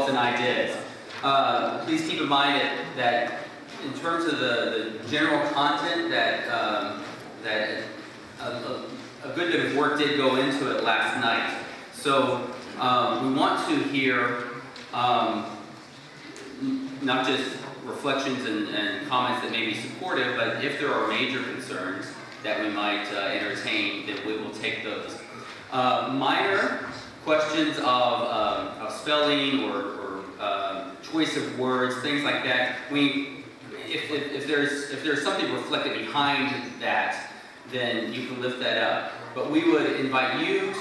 thoughts and ideas. Please keep in mind that in terms of the general content, that a good bit of work did go into it last night. So we want to hear not just reflections and comments that may be supportive, but if there are major concerns that we might entertain, that we will take those. Minor questions of spelling or choice of words, things like that. If there's something reflected behind that, then you can lift that up. But we would invite you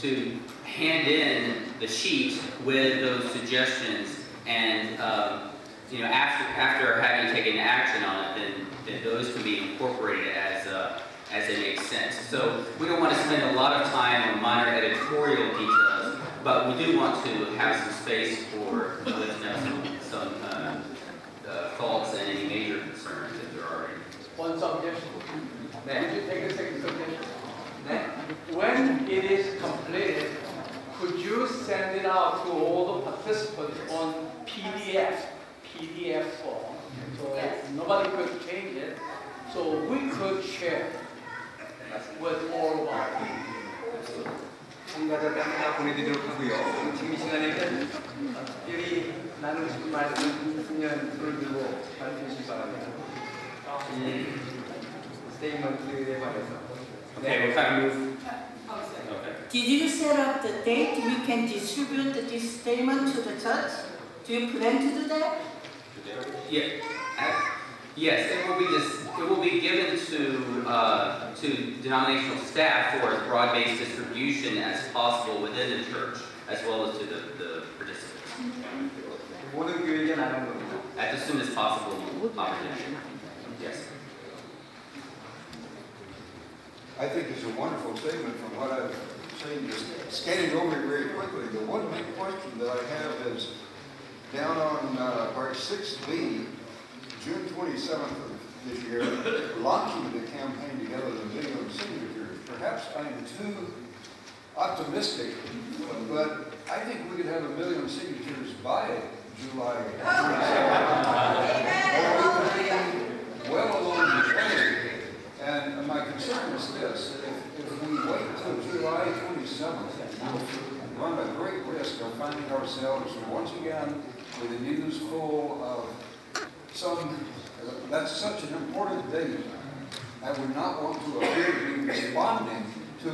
to hand in the sheet with those suggestions, and you know, after having taken action on it, then those can be incorporated as it makes sense. So we don't want to spend a lot of time on minor editorial details, but we do want to have some space for some thoughts and any major concerns if there are any. One suggestion. Would you take a second suggestion? When it is completed, could you send it out to all the participants on PDF form, so nobody could change it, so we could share with all of our people. 참가자들 다 보내드리도록 하고요. 지금 이 시간에는 특별히 나누고 싶은 말씀은 승연 손을 들고 말씀해 주시기 바랍니다. 이 스테이트먼트에 관해서. Okay, we'll kind of move. Okay. Did you set up the date we can distribute this statement to the church? Do you plan to do that? Yeah. Yes, it will be given to denominational staff for as broad-based distribution as possible within the church, as well as to the participants. 모든 교회에 나가는 겁니다. At the soonest possible opportunity. Yes. I think it's a wonderful statement from what I've seen. Just scanning over it very quickly, the one big question that I have is down on part 6B, June 27th of this year, launching the campaign to gather the 1 million signatures. Perhaps I'm too optimistic, but I think we could have 1 million signatures by July 27th. Well along the way. And my concern is this: if we wait until July 27th, we'll run a great risk of finding ourselves once again with the news full of that's such an important date. I would not want to appear to be responding to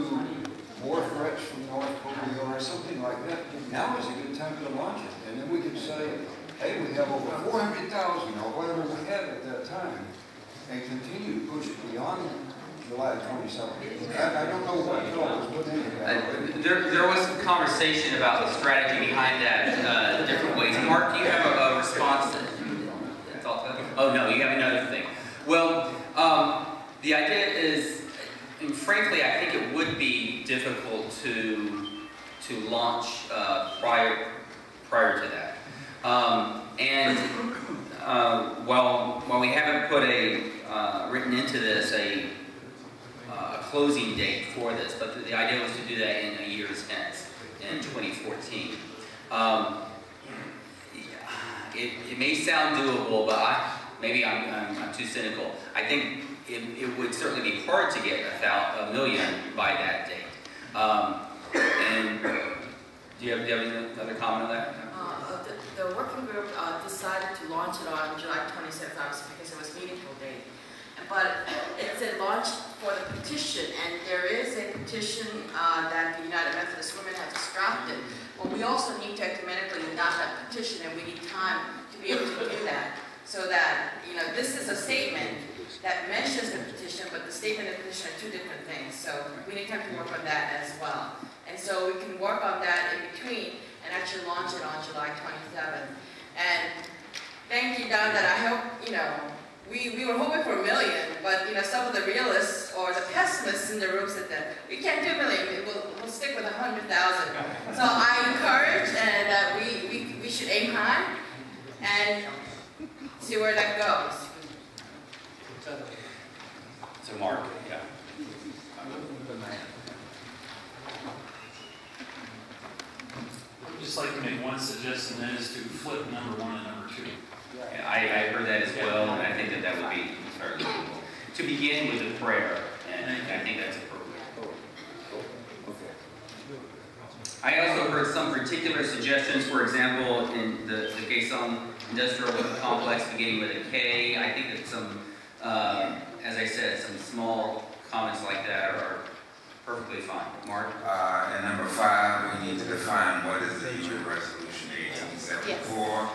more threats from North Korea or something like that. Now is a good time to launch it. And then we could say, hey, we have over 400,000 or whatever we had at that time, and continue to push it beyond July 27th. I don't know what thought was put into that. There was some conversation about the strategy behind that, different ways. Mark, do you have a response? Oh no, you have another thing. Well, the idea is, and frankly, I think it would be difficult to launch prior to that. While we haven't put written into this a closing date for this, but the idea was to do that in a year's hence, in 2014. It may sound doable, but maybe I'm too cynical. I think it would certainly be hard to get 1 million by that date. And do you have another comment on that? The working group decided to launch it on July 27th, obviously, because it was meaningful date. But it's a launch for the petition, and there is a petition that the United Methodist Women have drafted. But we also need to ecumenically adopt that petition, and we need time to be able to do that. So that, you know, this is a statement that mentions the petition, but the statement and the petition are two different things. So we need time to work on that as well. And so we can work on that in between and actually launch it on July 27th. And thank you, Don, that I hope, you know, we were hoping for 1 million, but, you know, some of the realists or the pessimists in the room said that we can't do 1 million, we'll stick with 100,000. So I encourage and we should aim high and see where that goes. So Mark, yeah. just like to make one suggestion, and that is to flip number 1 and number 2. Yeah, I heard that as well, and I think that that would be entirely doable. To begin with a prayer, and I think that's appropriate. I also heard some particular suggestions, for example, in the Kaesong Industrial Complex beginning with a K. I think that some, as I said, some small comments like that are perfectly fine. Mark? And number 5, we need to define what is the UN Resolution 1874.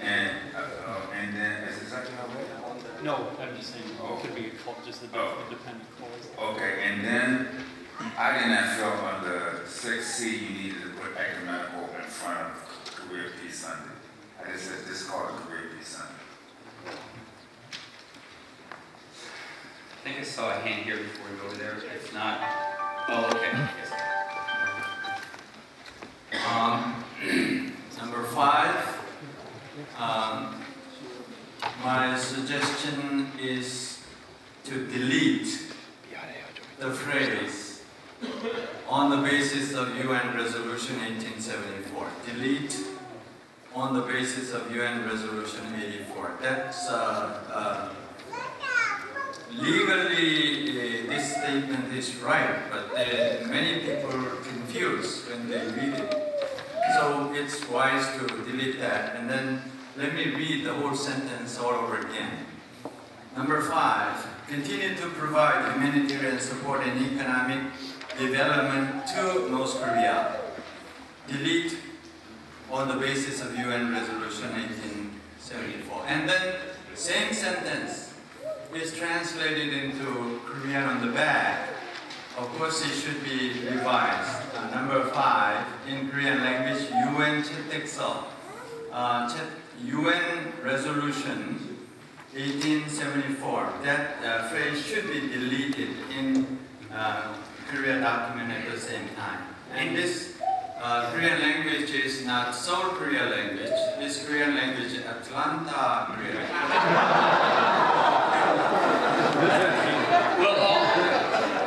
And then, is it something already? No, I'm just saying it could be just a dependent clause. Okay, and then I did not feel under 6C you needed to put ecumenical in front of Career Peace Sunday. I just said this is called a Career Peace Sunday. I think I saw a hand here before we go over there. It's not. Oh, okay. Yes. Number 5. My suggestion is to delete the phrase on the basis of UN Resolution 1874. Delete on the basis of UN Resolution 84. That's legally this statement is right, but many people are confused when they read it. So it's wise to delete that, and then let me read the whole sentence all over again. Number 5, continue to provide humanitarian support and economic development to North Korea. Delete on the basis of UN Resolution 1874. And then same sentence is translated into Korean on the back. Of course, it should be revised. Number 5, in Korean language, UN 채택서, UN Resolution 1874. That phrase should be deleted in Korean document at the same time. And this Korean language is not Seoul Korea language. This Korean language is Atlanta Korea. Well,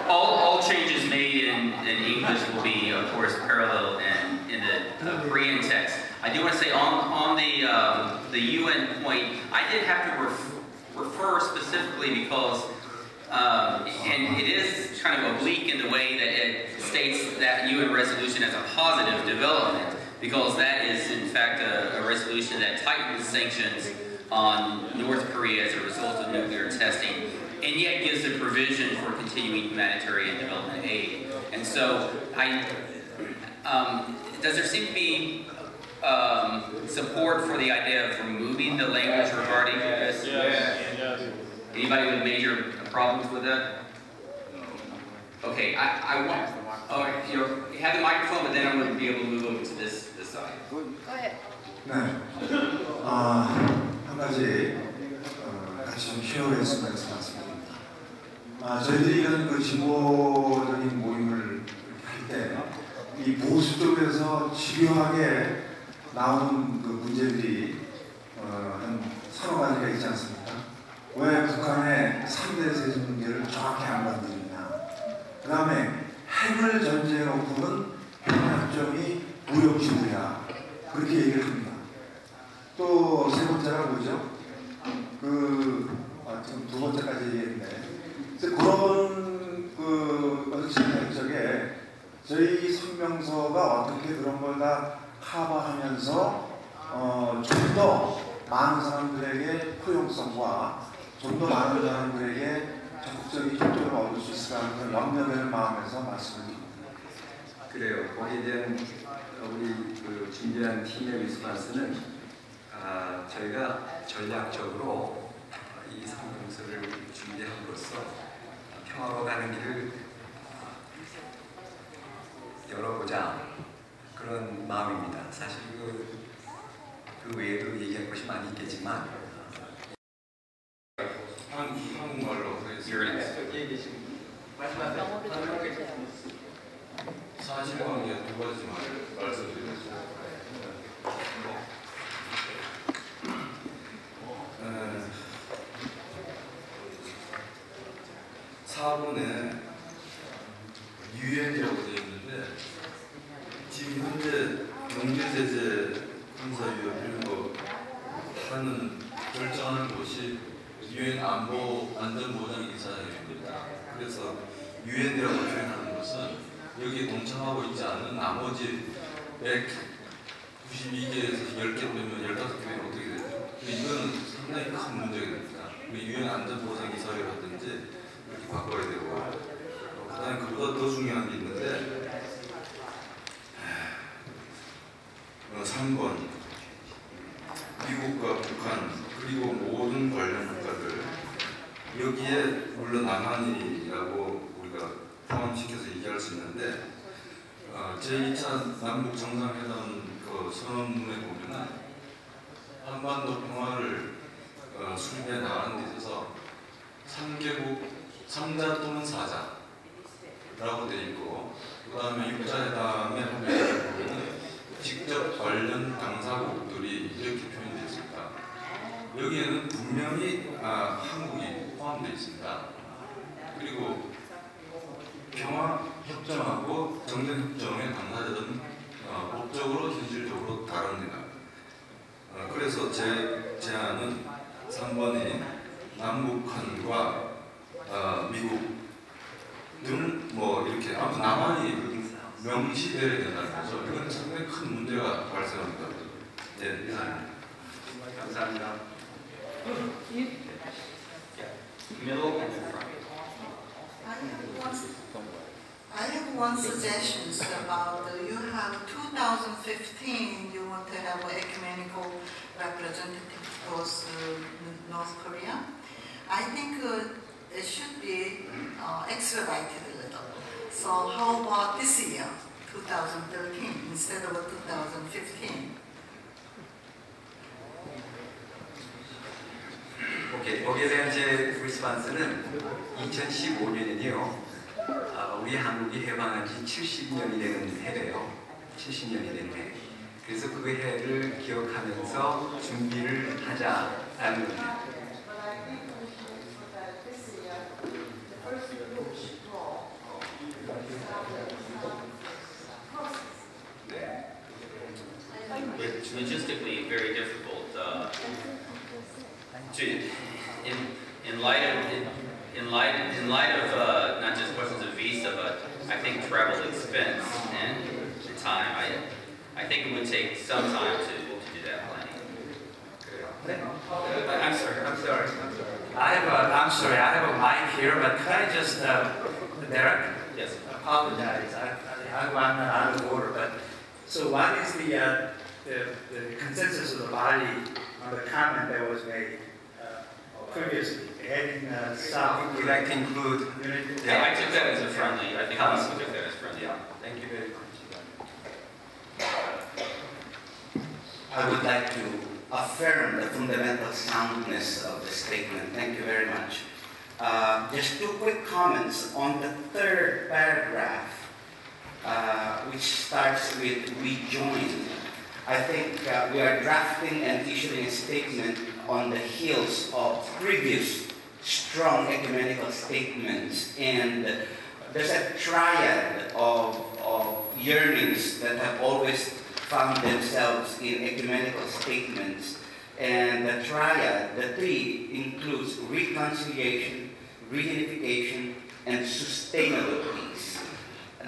all changes made in English will be, of course, parallel in the Korean text. I do want to say on the UN point, I did have to refer specifically because, and it is kind of oblique in the way that it states that UN resolution as a positive development, because that is in fact a resolution that tightens sanctions on North Korea as a result of nuclear testing, and yet gives a provision for continuing humanitarian development aid. And so, does there seem to be support for the idea of removing the language regarding this? Yes. Anybody with major problems with that? Okay, I want. You know, have the microphone, but then I'm going to be able to move over to this side. Go ahead. 네. 한 가지 같이 좀 쉐어했으면 해서 말씀드립니다. 저희들이 이런 그 진보적인 모임을 할 때 이 보수 쪽에서 집요하게 나오는 그 문제들이 한 서너 가지가 있지 않습니까? 왜 북한의 3대 세습 문제를 정확히 안 건드리냐? 그 다음에 핵을 전제해놓고는 평화협정이 무력지구야. 그렇게 얘기를 합니다. 또 세 번째가 뭐죠? 지금 두 번째까지 얘기했는데, 그런 적에 저희 성명서가 어떻게 그런 걸 다 커버하면서 좀 더 많은 사람들에게 포용성과 좀 더 많은 사람들에게 적극적인 협조를 얻을 수 있을까 하는 염려되는 마음에서 말씀을 드립니다. 그래요. 거기에 대한 우리 그 준비한 팀의 리스폰스는 저희가 전략적으로 이 성명서를 준비함으로써 평화로 가는 길을 열어보자 그런 마음입니다. 사실 그 외에도 얘기할 것이 많이 있겠지만 한국말로 사실은 이제 두 가지만 말씀드리겠습니다. 4번에 유엔이라고 되어 있는데 지금 현재 경제제재 전체 군사위협 이런 거 하는 결정하는 곳이 유엔 안보 안전보장이사회입니다. 그래서 유엔이라고 표현하는 것은 여기에 동참하고 있지 않은 나머지 192개에서 10개 빼면 15개면 어떻게 되죠? 이거는 상당히 큰 문제가 됩니다. 유엔 안전보장이사회라든지 이렇게 바꿔야 되고, 그다음에 그보다 더 중요한 게 있는데 3번 미국과 북한 그리고 모든 관련 국가들, 여기에 물론 남한이라고 우리가 포함시켜서 얘기할 수 있는데 제2차 남북 정상회담 그 선언문에 보면은 한반도 평화를 수립해 나가는 데 있어서 3개국 3자 또는 4자라고 되어 있고, 그 다음에 6자회담의 한면에 보면은 직접 관련 당사국들이 이렇게 표현되어 있습니다. 여기에는 분명히 한국이 포함되어 있습니다. 그리고 평화협정하고 정전협정의 당사자들은 법적으로 현실적으로 다릅니다. 그래서 제 제안은 3번이 남북한과 미국 등 뭐 이렇게 아무튼 남한이 명시되어야 된다는 거죠. 이건 상당히 큰 문제가 발생합니다. 네, 이상입니다. 감사합니다. Middle and front. I have one suggestion about you have 2015 you want to have an ecumenical representative towards North Korea. I think it should be expedited a little. So how about this year, 2013, instead of 2015? 오케이, 거기에 대한 제 리스폰스는 2015년이요. 우리 한국이 해방한 지 70년이 되는 해래요. 70년이 되는 해. 그래서 그 해를 기억하면서 준비를 하자라는 겁니다. It's logistically very difficult in light of not just questions of visa, but I think travel expense and the time. I think it would take some time to do that planning. I'm sorry. I'm sorry. I have a mic here, but could I just, Derek? Yes. Apologize. I'm out of order, but so what is the consensus of the body on the comment that was made previously? Heading south. We'd like to include. Yeah, I took that as a friendly. I think I took that as friendly. Yeah. Thank you very much. I would like to affirm the fundamental soundness of the statement. Thank you very much. Just two quick comments on the third paragraph, which starts with "we join." I think we are drafting and issuing a statement on the heels of previous strong ecumenical statements, and there's a triad of yearnings that have always found themselves in ecumenical statements. And the triad, the three, includes reconciliation, reunification, and sustainable peace.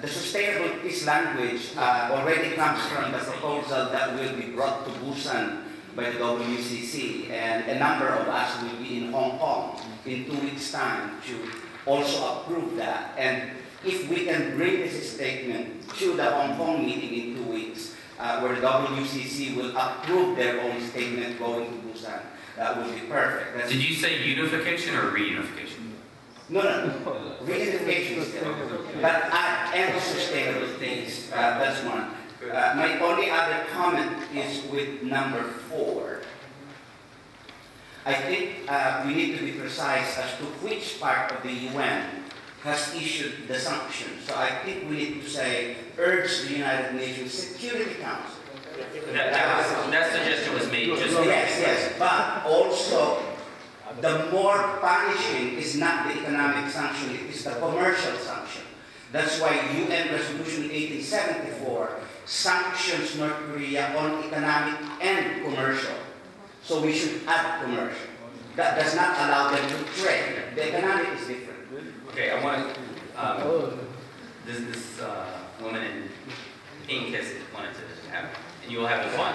The sustainable peace language already comes from the proposal that will be brought to Busan by the WCC, and a number of us will be in Hong Kong in 2 weeks' time to also approve that. And if we can bring this statement to the Hong Kong meeting in 2 weeks, where the WCC will approve their own statement going to Busan, that would be perfect. Did you say unification or reunification? No, reunification still, but and sustainable things. That's one. My only other comment is with number 4. I think we need to be precise as to which part of the UN has issued the sanctions. So I think we need to say, urge the United Nations Security Council. That suggestion was made just yes, but also the more punishing is not the economic sanction, it is the commercial sanction. That's why UN Resolution 1874 sanctions North Korea on economic and commercial. So we should add commercial. That does not allow them to trade. The economic is different. Okay, I want to, this woman in pink has wanted to have, and you will have the fun.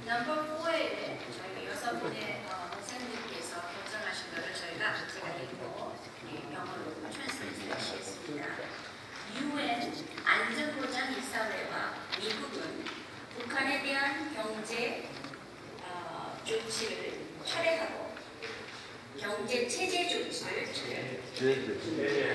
넘버 4에 저희 6분의 선생님께서 결정하신 것을 제가 읽고 영어로 트랜스레이트 하시겠습니다. UN 안전보장이사회와 미국은 북한에 대한 경제 조치를 철회하고 경제 체제 조치를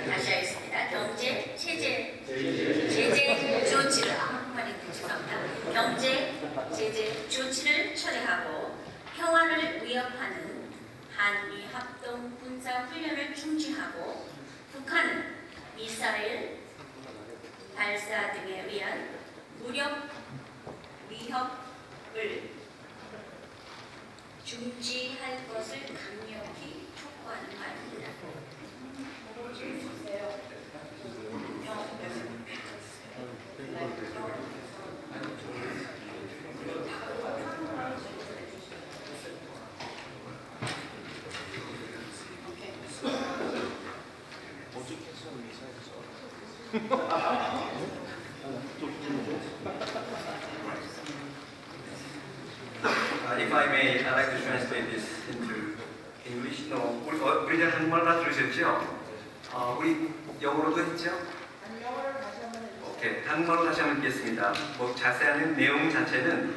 다시 하겠습니다. 경제 체제 제재 조치를 한국말이 죄송합니다. 경제 제재 조치를 철회하고 평화를 위협하는 한미 합동 군사 훈련을 중지하고 북한은 미사일 발사 등에 의한 무력 위협을 중지할 것을 강력히 촉구하는 말입니다. If I may, I'd like to translate this into English. No, 우리는 한국말 다 들으셨죠? 우리 영어로도 했죠? 오케이, 한국말로 다시 한번 읽겠습니다. 뭐 자세한 내용 자체는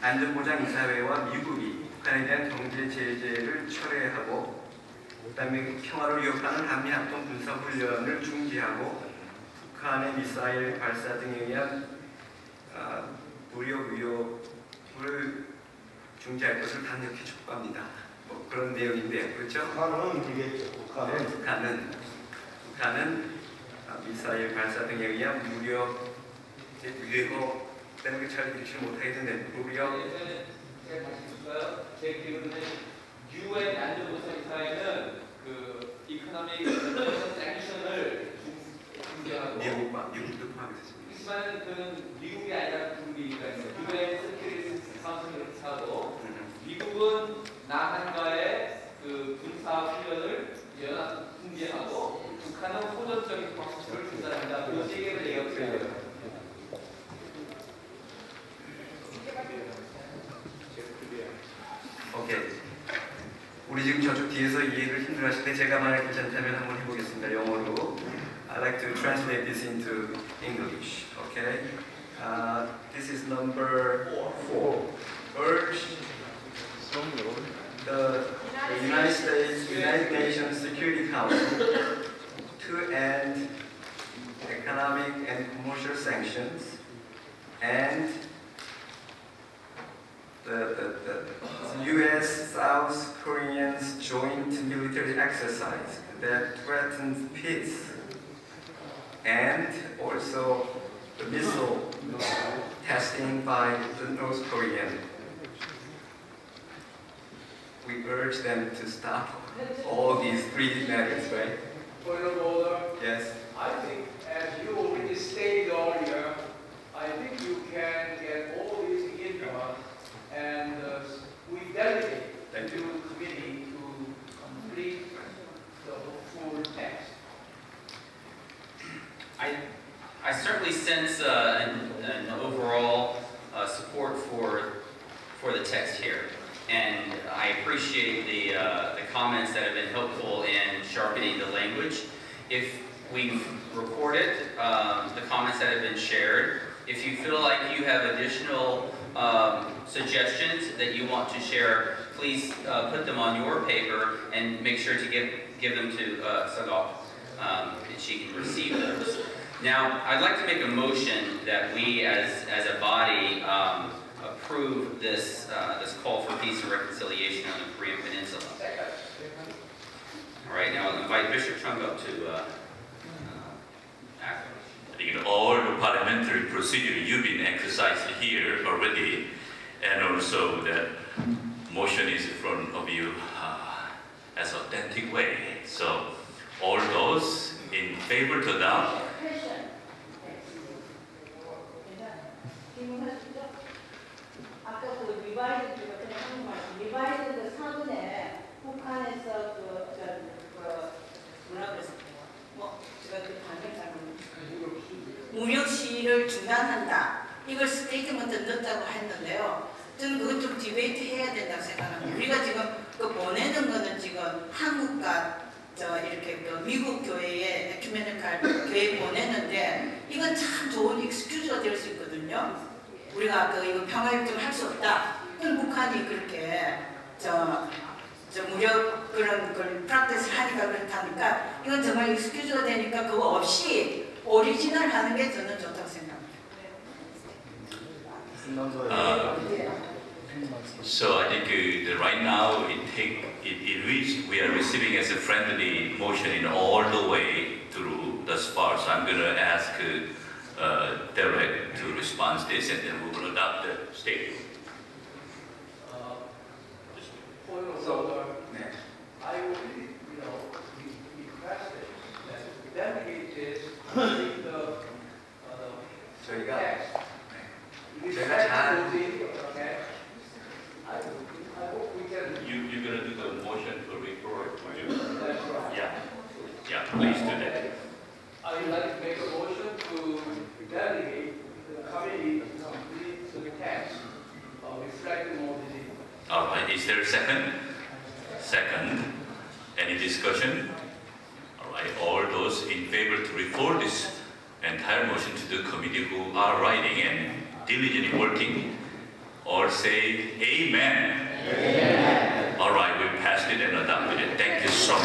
안전보장이사회와 미국이 북한에 대한 경제 제재를 철회하고 그다음에 평화를 위협하는 한미합동 군사훈련을 중지하고 북한의 미사일 발사 등에 의한 무력 위협을 중지할 것을 강력히 촉구합니다. 뭐 그런 내용인데요, 그렇죠? 북한은 미사일 발사 등에 의한 무력 위협 때문에 잘 일치 못하게 되는 무력. 제 기억에는 UN 안전보장이사회는 그 이코노믹 섹션을 중재하고 미국도 포함해서 하지만 그는 미국이 아니라 미국이니까 UN 세큐리티 카운슬을 하고 미국은 남한과의 그 군사 훈련을 연합 중재하고 북한은 호전적인 방식을 준다합니다. 그 세 개를 얘기해야 돼요. 오케이. 우리 지금 저쪽 뒤에서 이해를 힘들어하실 때 제가 만약 괜찮다면 한번 해보겠습니다. 영어로. I'd like to translate this into English. Okay. This is number 4. Urge the United Nations Security Council to end economic and commercial sanctions and the U.S. South Koreans joint military exercise that threatens peace, and also the missile testing by the North Korean. We urge them to stop all these three matters, right? Point of order. Yes. I think, as you already stated earlier, I think you can get all these in and we delegate to the committee to complete the full text. I certainly sense an overall support for the text here, and I appreciate the comments that have been helpful in sharpening the language. If we've recorded the comments that have been shared, if you feel like you have additional suggestions that you want to share, please put them on your paper and make sure to give them to Sagal, and she can receive those. Now, I'd like to make a motion that we, as a body, approve this this call for peace and reconciliation on the Korean Peninsula. All right, now I'll invite Bishop Chung up to act. I think all the parliamentary procedure you've been exercised here already, and also that motion is in front of you as authentic way. So All those in favor to adopt? 아까 그 리바이드 같은 한국말 리바이드 4분에 북한에서 뭐라 그랬어요? 뭐 제가 그 단어 잘못 무력 시위를 중단한다. 이걸 스테이트먼트 넣었다고 했는데요. 저는 그것 좀 디베이트 해야 된다고 생각합니다. 우리가 지금 그 보내는 거는 지금 한국과 이렇게 그 미국 교회에 에큐메니칼 교회 보내는데 이건 참 좋은 익스큐즈가 될 수 있거든요. 우리가 이거 평화협정을 할 수 없다. 그럼 북한이 그렇게 무력 그런 프랙티스를 하니까 그렇다니까 이건 정말 익스큐즈가 되니까 그거 없이 오리지널 하는 게 저는 좋다고 생각합니다. So I think right now we are receiving as a friendly motion in all the way through thus far. So I'm going to ask Derek to respond to this, and then we will adopt the statement. I would, request that delegates read the text. 제가 잘 You're going to do the motion to report, would you? That's right. Yeah, please do that. I would like to make a motion to delegate the committee to complete the text reflecting all the. All right, is there a second? Second. Any discussion? All right, all those in favor to refer this entire motion to the committee who are writing and diligently working, or say amen. Amen. All right, we passed it and adopted it. Thank you so much.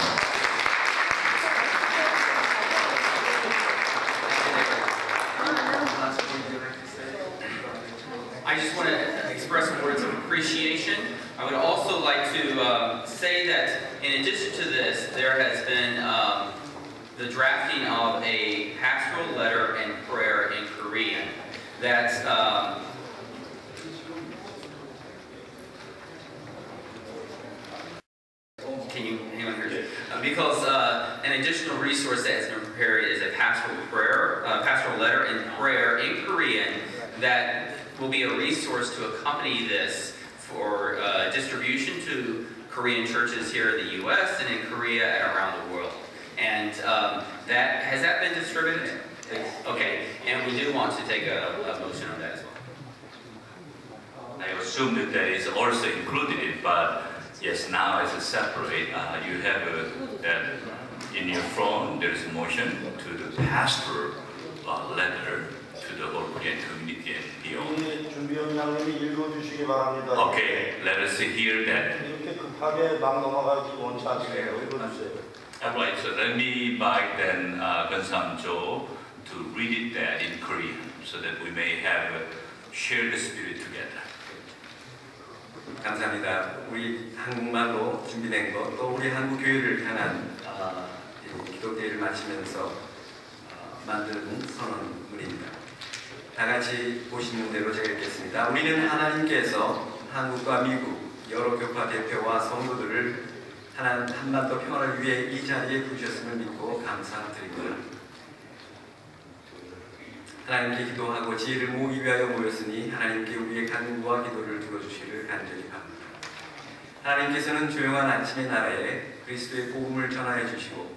I just want to express some words of appreciation. I would also like to say that in addition to this, there has been the drafting of a pastoral letter and prayer in Korean. That's can you hang on here? Because an additional resource that has been prepared is a pastoral letter and prayer in Korean that will be a resource to accompany this for distribution to Korean churches here in the U.S. and in Korea and around the world. And has that been distributed? Okay, and we do want to take a motion on that as well. I assume that that is also included, but yes, now as a separate, you have that in your phone. There is a motion to the pastoral letter to the whole Korean community and beyond. 준비위원장님이 읽어주시기 바랍니다. Okay, let us hear that. 이렇게 급하게 막 넘어가기 원치 않습니다. 읽어주세요. Alright, so let me invite then Gonsamjo to read it there in Korean so that we may have share the spirit together. 감사합니다. 우리 한국말로 준비된 것, 또 우리 한국 교회를 향한 기도대회를 마치면서 만든 선언문입니다. 다 같이 보시는 대로 제가 읽겠습니다. 우리는 하나님께서 한국과 미국 여러 교파 대표와 성도들을 한반도 평화를 위해 이 자리에 부르셨음을 믿고 감사드립니다. 하나님께 기도하고 지혜를 모으기 위하여 모였으니 하나님께 우리의 간구와 기도를 들어주시기를 간절히 바랍니다. 하나님께서는 조용한 아침의 나라에 그리스도의 복음을 전하여 주시고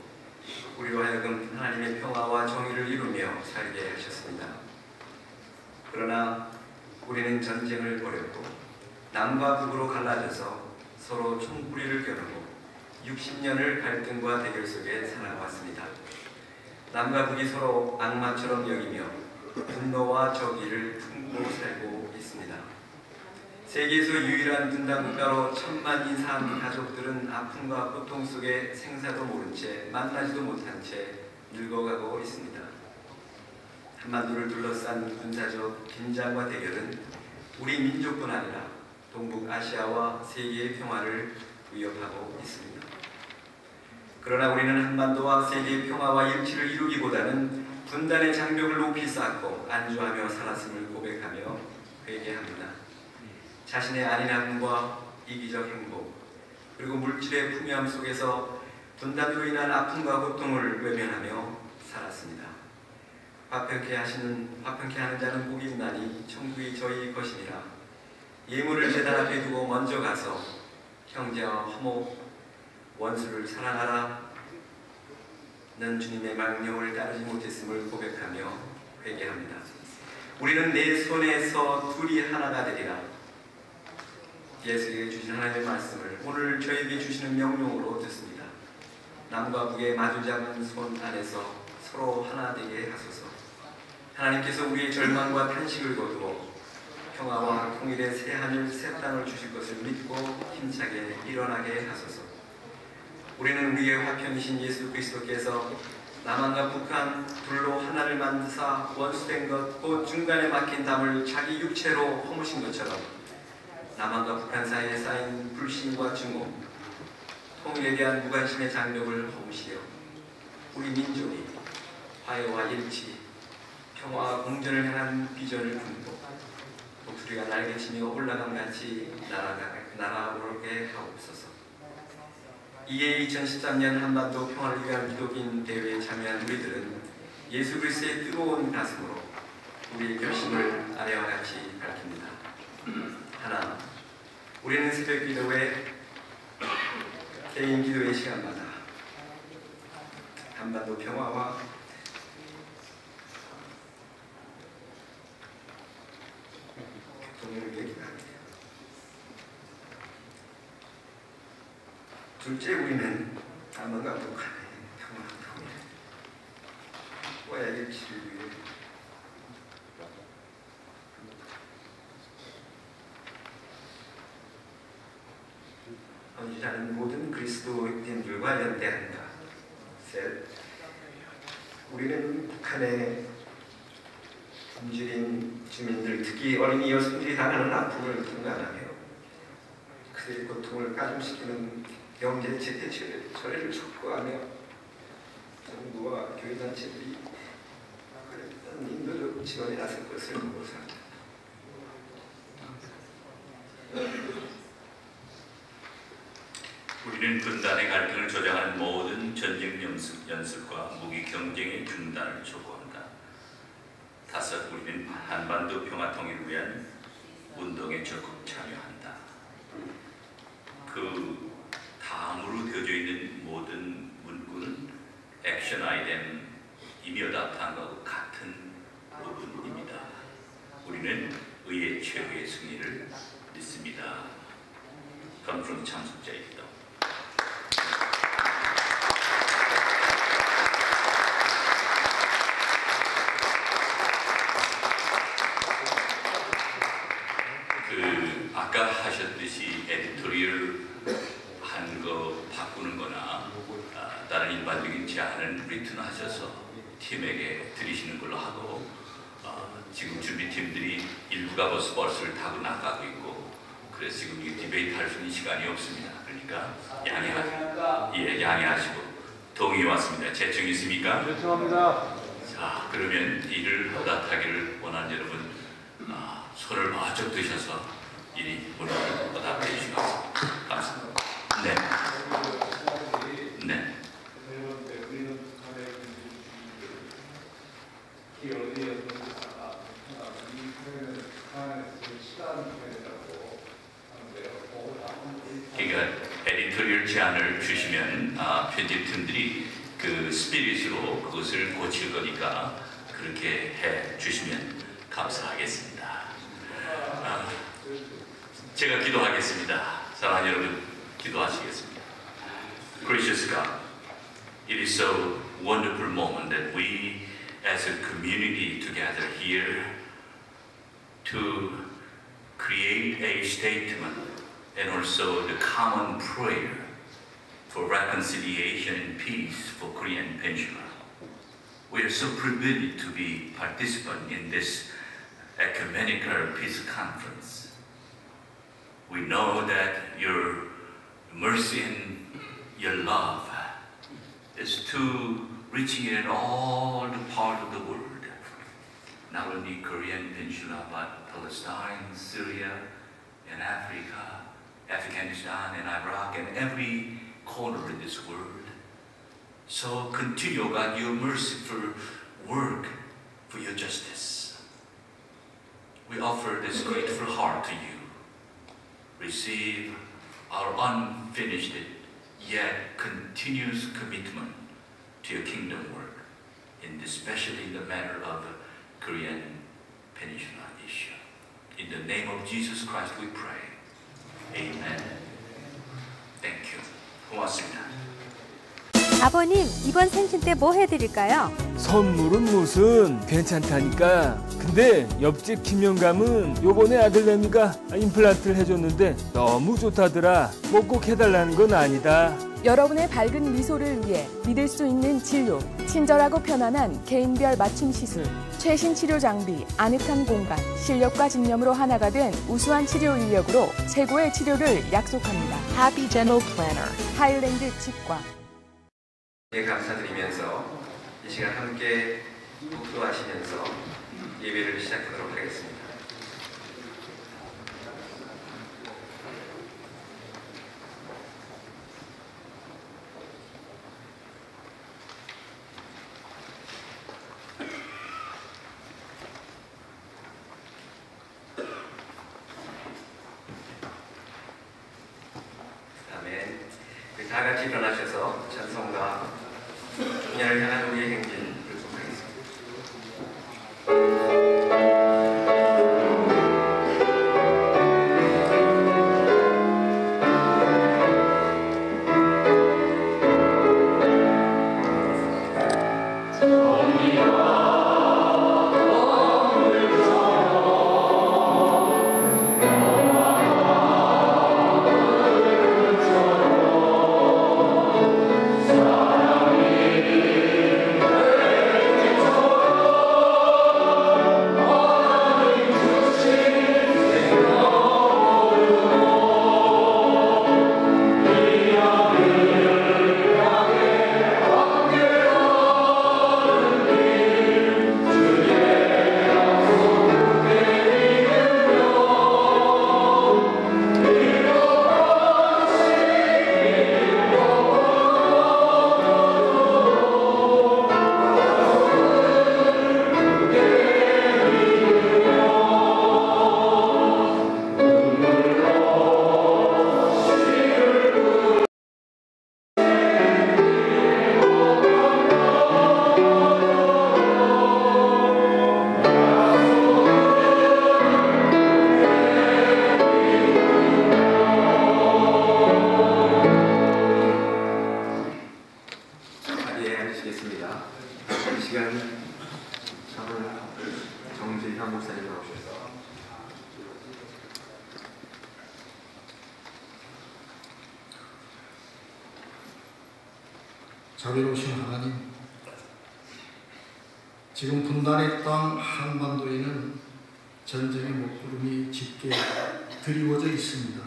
우리로 하여금 하나님의 평화와 정의를 이루며 살게 하셨습니다. 그러나 우리는 전쟁을 벌였고 남과 북으로 갈라져서 서로 총뿌리를 겨누고 60년을 갈등과 대결 속에 살아왔습니다. 남과 북이 서로 악마처럼 여기며 분노와 적의를 품고 살고 있습니다. 세계에서 유일한 분단 국가로 천만이 산 가족들은 아픔과 고통 속에 생사도 모른 채 만나지도 못한 채 늙어가고 있습니다. 한반도를 둘러싼 군사적 긴장과 대결은 우리 민족뿐 아니라 동북아시아와 세계의 평화를 위협하고 있습니다. 그러나 우리는 한반도와 세계의 평화와 일치를 이루기보다는 분단의 장벽을 높이 쌓고 안주하며 살았음을 고백하며 회개합니다. 자신의 안일함과 이기적 행복 그리고 물질의 풍요함 속에서 분단으로 인한 아픔과 고통을 외면하며 살았습니다. 화평케 하는 자는 복이 있나니 천국이 저희 것이니라. 예물을 제단 앞에 두고 먼저 가서 형제와 화목 원수를 사랑하라 는 주님의 명령을 따르지 못했음을 고백하며 회개합니다. 우리는 내 손에서 둘이 하나가 되리라. 예수에게 주신 하나님의 말씀을 오늘 저에게 주시는 명령으로 듣습니다. 남과 북의 마주 잡은 손 안에서 서로 하나 되게 하소서. 하나님께서 우리의 절망과 탄식을 거두어 평화와 통일의 새 하늘 새 땅을 주실 것을 믿고 힘차게 일어나게 하소서. 우리는 우리의 화평이신 예수 그리스도께서 남한과 북한 둘로 하나를 만드사 원수된 것 곧 중간에 막힌 담을 자기 육체로 허무신 것처럼 남한과 북한 사이에 쌓인 불신과 증오, 통일에 대한 무관심의 장벽을 허무시려 우리 민족이 화해와 일치, 평화와 공존을 향한 비전을 품고 독수리가 날개치며 올라감같이 날아오르게 하옵소서. 이에 2013년 한반도 평화를 위한 기독인 대회에 참여한 우리들은 예수 그리스도의 뜨거운 가슴으로 우리의 결심을 아래와 같이 밝힙니다. 하나, 우리는 새벽 기도회, 개인 기도회 시간마다 한반도 평화와 동료를 기도합니다. 둘째, 우리는 남한과 북한의 평화, 통일, 화해의 일치를 위해 헌신하는 모든 그리스도인들과 연대한다. 셋, 우리는 북한의 굶주린 주민들, 특히 어린이 여성들이 당하는 아픔을 동감하며 그들의 고통을 가중시키는 경제 재대 처리를 촉구하며 정부와 교회단체들이 그랬던 인도적 지원에 나설 것을 요구합니다. 우리는 분단의 갈등을 조장하는 모든 전쟁 연습과 무기 경쟁의 중단을 촉구한다. 다섯, 우리는 한반도 평화 통일을 위한 운동에 적극 참여한다. 그 다음으로 되어져 있는 모든 문구는 액션 아이템이며 다음과 같은 부분입니다. 우리는 의의 최후의 승리를 믿습니다. 건프런 참석자입니다. 아까 하셨듯이 에디토리얼 한 거 바꾸는 거나 다른 일반적인 제안은 리턴 하셔서 팀에게 드리시는 걸로 하고 지금 준비팀들이 일부가 벌써 버스를 타고 나가고 있고 그래서 지금 이 디베이트 할 수 있는 시간이 없습니다. 그러니까 양해하시고 동의해 왔습니다. 재청 있습니까? 요청합니다. 자, 그러면 이를 허락하기를 원하는 여러분 손을 마저 드셔서 이리 오늘 허락해 주시기 바랍니다. 감사합니다. 네. 네. 그러니까 에디토리얼 제안을 주시면 편집팀들이 그 스피릿으로 그것을 고칠 거니까 그렇게 해 주시면 감사하겠습니다. 제가 기도하겠습니다. 사랑하는 여러분, 기도하시겠습니다. Gracious God, it is so wonderful moment that we as a community together here to create a statement and also the common prayer for reconciliation and peace for Korean Peninsula. We are so privileged to be participant in this ecumenical peace conference. We know that your mercy and your love is to reaching in all the part of the world, not only Korean Peninsula, but Palestine, Syria, and Africa, Afghanistan, and Iraq, and every corner in this world. So continue, God, your merciful work for your justice. We offer this grateful heart to you. Receive our unfinished yet continuous commitment to your kingdom work, especially in the matter of the Korean Peninsula issue. In the name of Jesus Christ we pray. Amen. Thank you. 고맙습니다. 아버님, 이번 생신 때 뭐 해드릴까요? 선물은 무슨 괜찮다니까. 근데 옆집 김영감은 요번에 아들내미가 임플란트를 해줬는데 너무 좋다더라. 뭐 꼭 해달라는 건 아니다. 여러분의 밝은 미소를 위해 믿을 수 있는 진료, 친절하고 편안한 개인별 맞춤 시술, 최신 치료 장비, 아늑한 공간, 실력과 집념으로 하나가 된 우수한 치료 인력으로 최고의 치료를 약속합니다. Happy Dental Planner, 하일랜드 치과. 예, 감사드리면서 이 시간 함께 묵도하시면서 예배를 시작하도록 하겠습니다. 아멘. 다 같이 일어나셔서 찬송가 그녀를 향한 우리의 행진을 소개하겠습니다. 자비로우신 하나님, 지금 분단의 땅 한반도에는 전쟁의 먹구름이 짙게 드리워져 있습니다.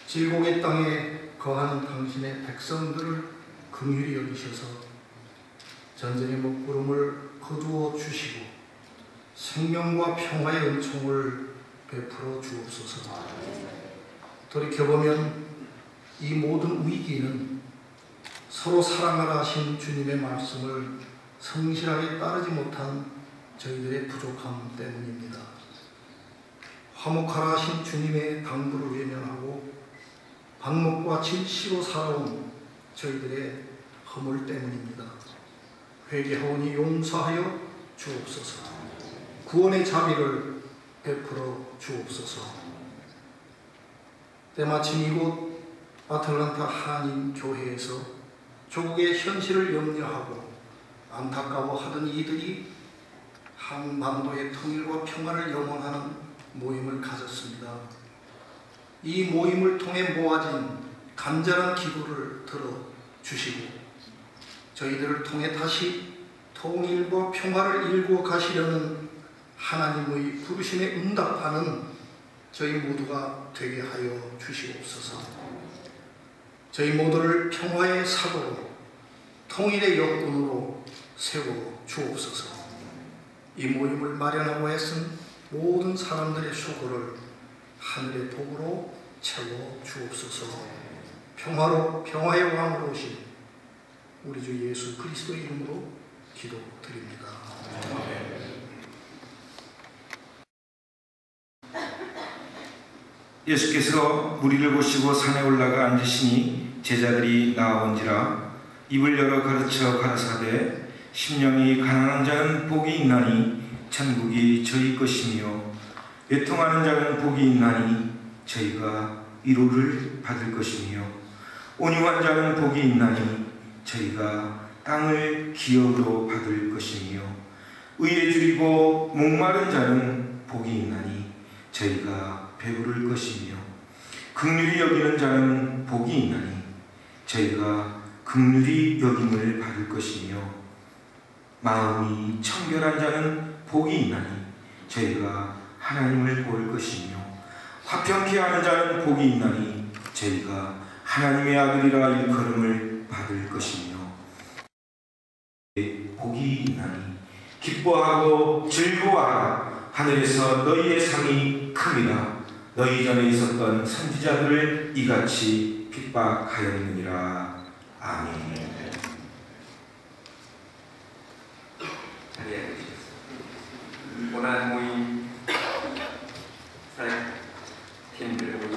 질곡의 땅에 거하는 당신의 백성들을 긍휼히 여기셔서 전쟁의 먹구름을 거두어 주시고 생명과 평화의 은총을 베풀어 주옵소서. 돌이켜보면 이 모든 위기는 서로 사랑하라 하신 주님의 말씀을 성실하게 따르지 못한 저희들의 부족함 때문입니다. 화목하라 하신 주님의 당부를 외면하고 방목과 진시로 살아온 저희들의 허물 때문입니다. 회개하오니 용서하여 주옵소서. 구원의 자비를 베풀어 주옵소서. 때마침 이곳 아틀란타 한인교회에서 조국의 현실을 염려하고 안타까워하던 이들이 한반도의 통일과 평화를 염원하는 모임을 가졌습니다. 이 모임을 통해 모아진 간절한 기도를 들어주시고 저희들을 통해 다시 통일과 평화를 일구어 가시려는 하나님의 부르심에 응답하는 저희 모두가 되게 하여 주시옵소서. 저희 모두를 평화의 사고로 통일의 역군으로 세워 주옵소서. 이 모임을 마련하고 애쓴 모든 사람들의 수고를 하늘의 복으로 채워 주옵소서. 평화의 왕으로 오신 우리 주 예수 그리스도의 이름으로 기도드립니다. 예수께서 무리를 보시고 산에 올라가 앉으시니 제자들이 나아온지라 입을 열어 가르쳐 가라사대 심령이 가난한 자는 복이 있나니 천국이 저희 것이며 애통하는 자는 복이 있나니 저희가 위로를 받을 것이며 온유한 자는 복이 있나니 저희가 땅을 기업으로 받을 것이며 의에 줄이고 목마른 자는 복이 있나니 저희가 배부를 것이며 긍휼히 여기는 자는 복이 있나니 저희가 긍휼히 여김을 받을 것이며 마음이 청결한 자는 복이 있나니 저희가 하나님을 볼 것이며 화평케 하는 자는 복이 있나니 저희가 하나님의 아들이라 일컬음을 받을 것이며 복이 있나니 기뻐하고 즐거워하라 하늘에서 너희의 상이 큽니다. 너희 전에 있었던 선지자들을 이같이 핍박하였느니라. 아멘. 고난 모임 사역팀들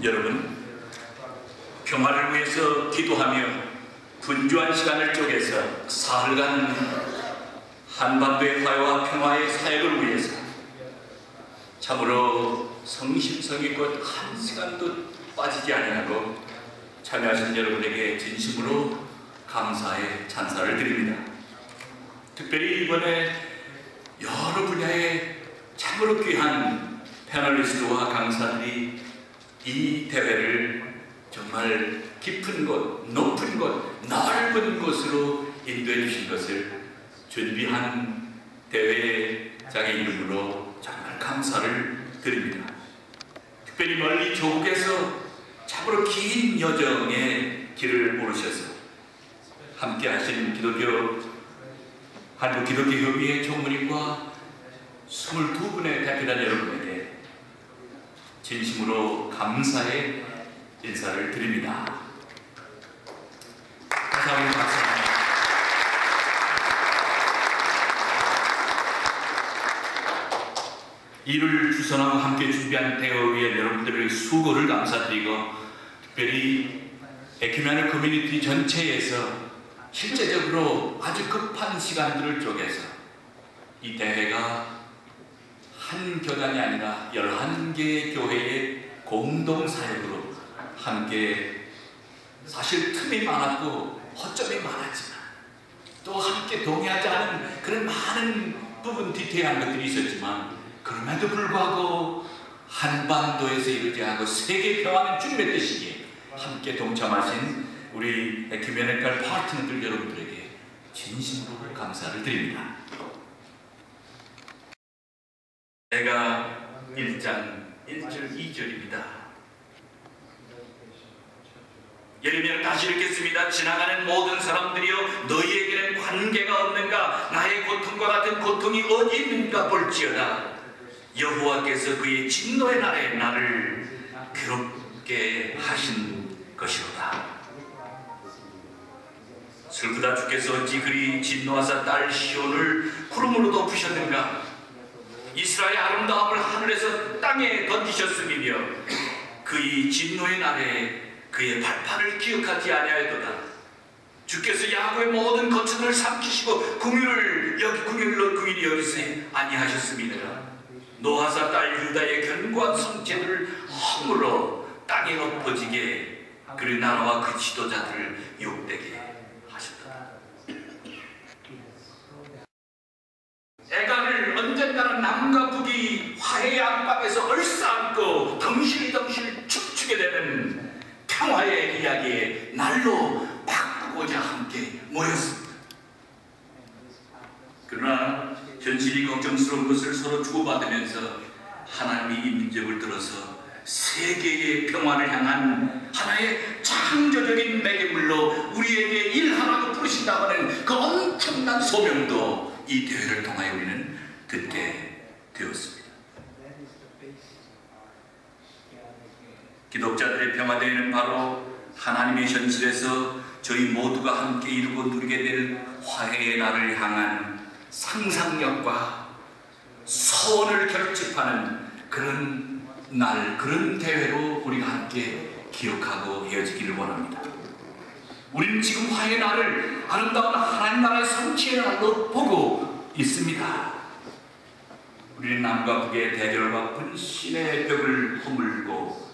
여러분, 평화를 위해서 기도하며 분주한 시간을 쪼개서 사흘간 한반도의 화해와 평화의 사역을 위해서 참으로 성심성의껏 한 시간도 빠지지 아니하고 참여하신 여러분에게 진심으로 감사의 찬사를 드립니다. 특별히 이번에 여러 분야의 참으로 귀한 패널리스트와 강사들이 이 대회를 정말 깊은 곳, 높은 곳, 넓은 곳으로 인도해 주신 것을 준비한 대회장의 이름으로 정말 감사를 드립니다. 특별히 멀리 조국에서 참으로 긴 여정의 길을 오르셔서 함께 하신 한국 기독교 협의회 총무님과 22분의 대표단 여러분에게 진심으로 감사의 인사를 드립니다. 다시 한번 감사합니다. 이를 주선하고 함께 준비한 대회의 여러분들의 수고를 감사드리고, 특별히 에큐메니컬 커뮤니티 전체에서 실제적으로 아주 급한 시간들을 쪼개서 이 대회가 한 교단이 아니라 11개의 교회의 공동사역으로 함께, 사실 틈이 많았고 허점이 많았지만 또 함께 동의하지 않은 그런 많은 부분 디테일한 것들이 있었지만, 그럼에도 불구하고 한반도에서 이루지 않고 세계 평화는 주님의 뜻이기에 함께 동참하신 우리 에큐메니컬 파트너들 여러분들에게 진심으로 감사를 드립니다. 내가 1장 1절 2절입니다. 예레미야는 다시 읽겠습니다. 지나가는 모든 사람들이여, 너희에게는 관계가 없는가? 나의 고통과 같은 고통이 어디 있는가 볼지어다. 여호와께서 그의 진노의 날에 나를 괴롭게 하신 것이로다. 슬프다. 주께서 어찌 그리 진노하사 딸 시온을 구름으로 덮으셨는가? 이스라엘의 아름다움을 하늘에서 땅에 던지셨음이며 그의 진노의 날에 그의 발판을 기억하지 아니하였도다. 주께서 야곱의 모든 거처를 삼키시고 궁유를 여기시 아니하셨음이니라. 노아사 딸 유다의 견고한 성체들을 허물어 땅에 엎어지게, 그리 나라와 그 지도자들을 욕되게 하셨다. 애가를 언젠가는 남과 북이 화해의 안팎에서 얼싸안고 덩실덩실 춤추게 되는 평화의 이야기의 날로 바꾸고자 함께 모였습니다. 그러나 현실이 걱정스러운 것을 서로 주고받으면서 하나님이 이 민족을 들어서 세계의 평화를 향한 하나의 창조적인 매개물로 우리에게 일하라고 부르신다고 하는 그 엄청난 소명도 이 대회를 통하여 우리는 듣게 되었습니다. 기독자들의 평화대회는 바로 하나님의 현실에서 저희 모두가 함께 이루고 누리게 될 화해의 날을 향한 상상력과 소원을 결집하는 그런 날, 그런 대회로 우리가 함께 기억하고 헤어지기를 원합니다. 우리는 지금 화해의 날을 아름다운 하나님 나라의 성취의 날로 보고 있습니다. 우리는 남과 북의 대결과 분신의 벽을 허물고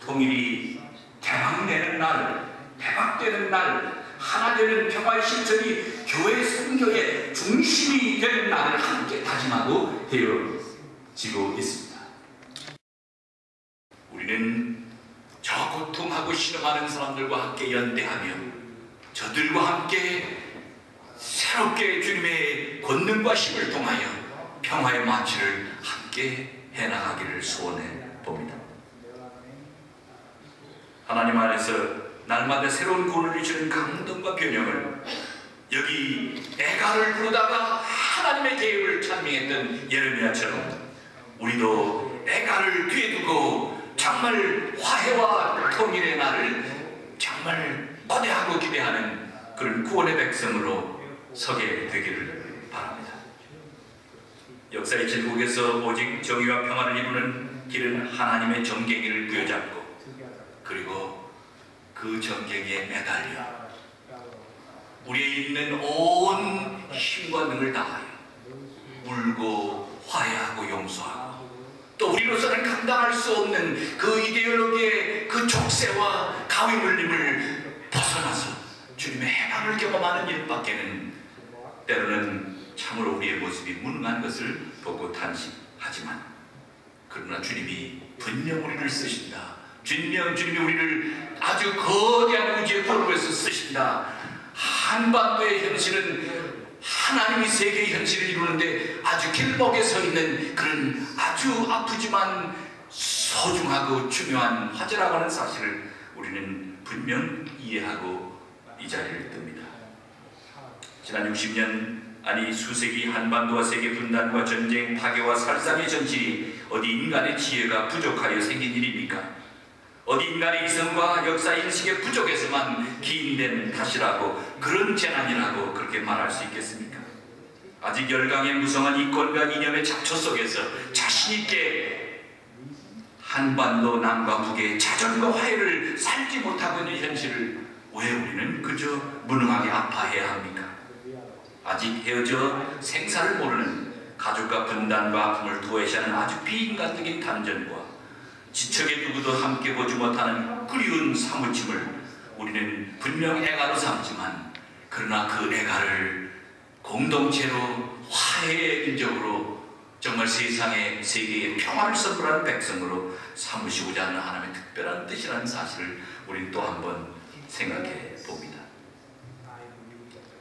통일이 대박내는 날, 대박되는 날, 하나 되는 평화의 실천이 교회 선교의 중심이 되는 날을 함께 다짐하고 헤어지고 있습니다. 우리는 저 고통하고 신음하는 사람들과 함께 연대하며 저들과 함께 새롭게 주님의 권능과 힘을 통하여 평화의 마치를 함께 해나가기를 소원해 봅니다. 하나님 안에서 날마다 새로운 구원을 주는 감동과 변형을, 여기 애가를 부르다가 하나님의 계획을 찬미했던 예레미야처럼 우리도 애가를 뒤에 두고 정말 화해와 통일의 날을 정말 거대하고 기대하는 그런 구원의 백성으로 서게 되기를 바랍니다. 역사의 질곡에서 오직 정의와 평화를 이루는 길은 하나님의 정갱이를 부여잡고, 그리고 그 정갱이에 매달려 우리에 있는 온 힘과 능을 다하여 울고 화해하고 용서하고, 또 우리로서는 감당할 수 없는 그 이데올로기의 그 족쇄와 가위물림을 벗어나서 주님의 해방을 경험하는 일밖에는 때로는 참으로 우리의 모습이 무능한 것을 보고 탄식하지만, 그러나 주님이 분명 우리를 쓰신다. 분명 주님이 우리를 아주 거대한 우주의 포로에서 쓰신다. 한반도의 현실은 하나님이 세계의 현실을 이루는데 아주 길목에 서 있는 그런 아주 아프지만 소중하고 중요한 화제라고 하는 사실을 우리는 분명 이해하고 이 자리를 뜹니다. 지난 60년 아니 수세기 한반도와 세계 분단과 전쟁, 파괴와 살상의 전실이 어디 인간의 지혜가 부족하여 생긴 일입니까? 어디 인간의 이성과 역사 인식의 부족에서만 기인된 탓이라고, 그런 재난이라고 그렇게 말할 수 있겠습니까? 아직 열강의 무성한 이권과 이념의 잡초 속에서 자신있게 한반도 남과 북의 자전과 화해를 살지 못하고 있는 현실을 왜 우리는 그저 무능하게 아파해야 합니까? 아직 헤어져 생사를 모르는 가족과 분단과 아픔을 도외시하는 아주 비인간적인 단전과 지척에 두고도 함께 보지 못하는 그리운 사무침을 우리는 분명 애가로 삼지만, 그러나 그 애가를 공동체로 화해의 인적으로 정말 세상에 세계에 평화를 선물하는 백성으로 삼으시고자 하는 하나님의 특별한 뜻이라는 사실을 우리는 또 한 번 생각해 봅니다.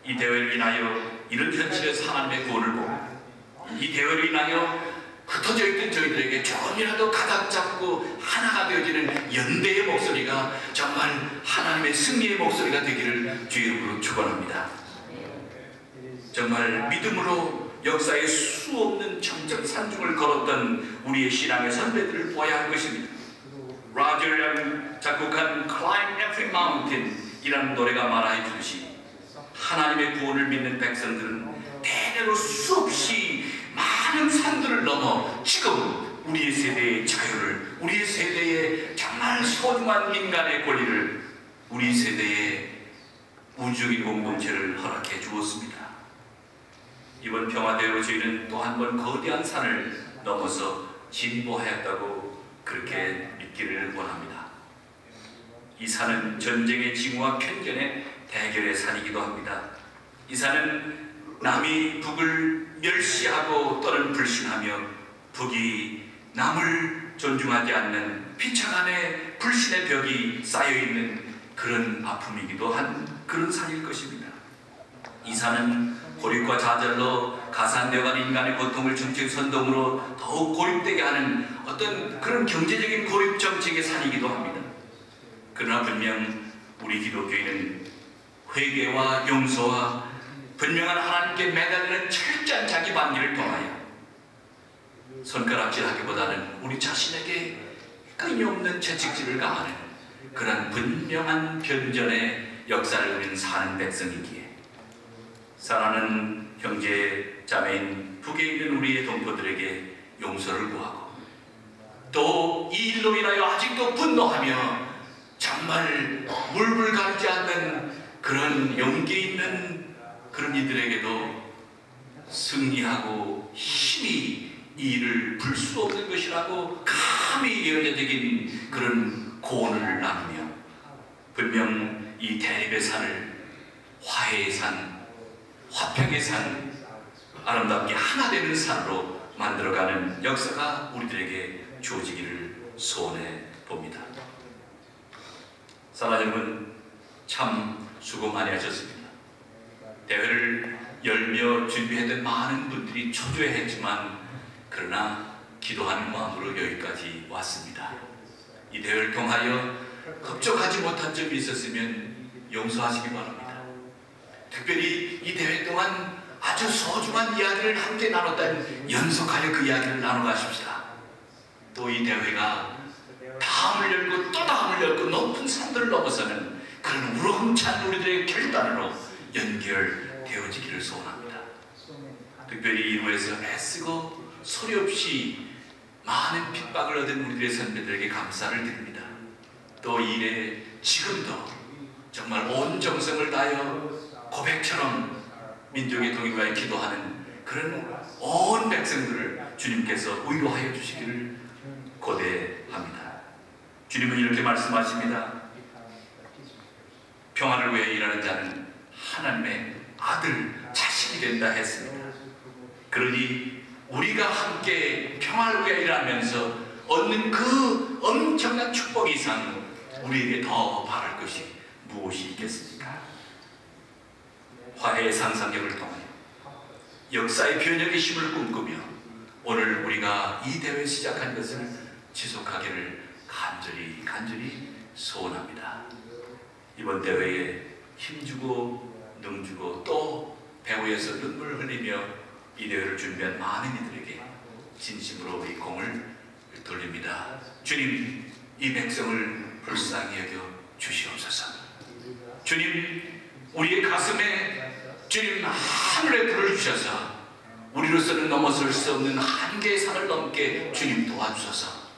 이 대회를 인하여 이런 현실에서 하나님의 구원을 보고, 이 대회를 인하여 흩어져 있던 저희들에게 조금이라도 가닥 잡고 하나가 되어지는 연대의 목소리가 정말 하나님의 승리의 목소리가 되기를 주의 이름으로 축원합니다. 정말 믿음으로 역사의 수없는 청정산중을 걸었던 우리의 신앙의 선배들을 보아야 할 것입니다. 라저 양 작곡한 Climb Every Mountain 이라는 노래가 말하여 주듯이, 하나님의 구원을 믿는 백성들은 대대로 수없이 많은 산들을 넘어 지금 우리의 세대의 자유를, 우리의 세대의 정말 소중한 인간의 권리를, 우리 세대의 우주적인 공동체를 허락해 주었습니다. 이번 평화대회로 저희는 또 한 번 거대한 산을 넘어서 진보하였다고 그렇게 믿기를 원합니다. 이 산은 전쟁의 징후와 편견의 대결의 산이기도 합니다. 이 산은 남이 북을 멸시하고 또는 불신하며 북이 남을 존중하지 않는 비참함의 불신의 벽이 쌓여있는 그런 아픔이기도 한 그런 산일 것입니다. 이 산은 고립과 좌절로 가산되어가는 인간의 고통을 정책 선동으로 더욱 고립되게 하는 어떤 그런 경제적인 고립 정책의 산이기도 합니다. 그러나 분명 우리 기독교인은 회개와 용서와 분명한 하나님께 매달리는 철저한 자기 반기를 통하여 손가락질하기보다는 우리 자신에게 끊임없는 채찍질을 가하는 그런 분명한 변전의 역사를 우리는 사는 백성이기에, 사랑하는 형제 자매인 북에 있는 우리의 동포들에게 용서를 구하고, 또 이 일로 인하여 아직도 분노하며 정말 물불 가리지 않는 그런 용기 있는 그런 이들에게도 승리하고 힘이 이 일을 풀 수 없는 것이라고 감히 예언자적인 그런 고언을 나누며, 분명 이 대립의 산을 화해의 산, 화평의 산, 아름답게 하나 되는 산으로 만들어가는 역사가 우리들에게 주어지기를 소원해 봅니다. 사랑하는 여러분, 참 수고 많이 하셨습니다. 대회를 열며 준비했던 많은 분들이 초조해했지만, 그러나 기도하는 마음으로 여기까지 왔습니다. 이 대회를 통하여 급족하지 못한 점이 있었으면 용서하시기 바랍니다. 특별히 이 대회 동안 아주 소중한 이야기를 함께 나눴다면 연속하여 그 이야기를 나눠가십시다. 또 이 대회가 다음을 열고 또 다음을 열고 높은 산들을 넘어서는 그런 우렁찬 우리들의 결단으로 연결되어지기를 소원합니다. 특별히 이루에서 애쓰고 소리 없이 많은 핍박을 얻은 우리들의 선배들에게 감사를 드립니다. 또 이 일에 지금도 정말 온 정성을 다하여 고백처럼 민족의 통일을 위하여 기도하는 그런 온 백성들을 주님께서 위로하여 주시기를 고대합니다. 주님은 이렇게 말씀하십니다. 평화를 위해 일하는 자는 하나님의 아들, 자식이 된다 했습니다. 그러니 우리가 함께 평화를 위해 일하면서 얻는 그 엄청난 축복 이상 우리에게 더 바랄 것이 무엇이 있겠습니까? 화해의 상상력을 통하여 역사의 변혁의 힘을 꿈꾸며 오늘 우리가 이 대회 시작한 것을 지속하기를 간절히 소원합니다. 이번 대회에 힘주고 능주고 또 배후에서 눈물을 흘리며 이 대회를 준비한 많은 이들에게 진심으로 이 공을 돌립니다. 주님, 이 백성을 불쌍히 여겨 주시옵소서. 주님, 우리의 가슴에 주님 하늘의 불을 주셔서 우리로서는 넘어설 수 없는 한계의 산을 넘게 주님 도와주셔서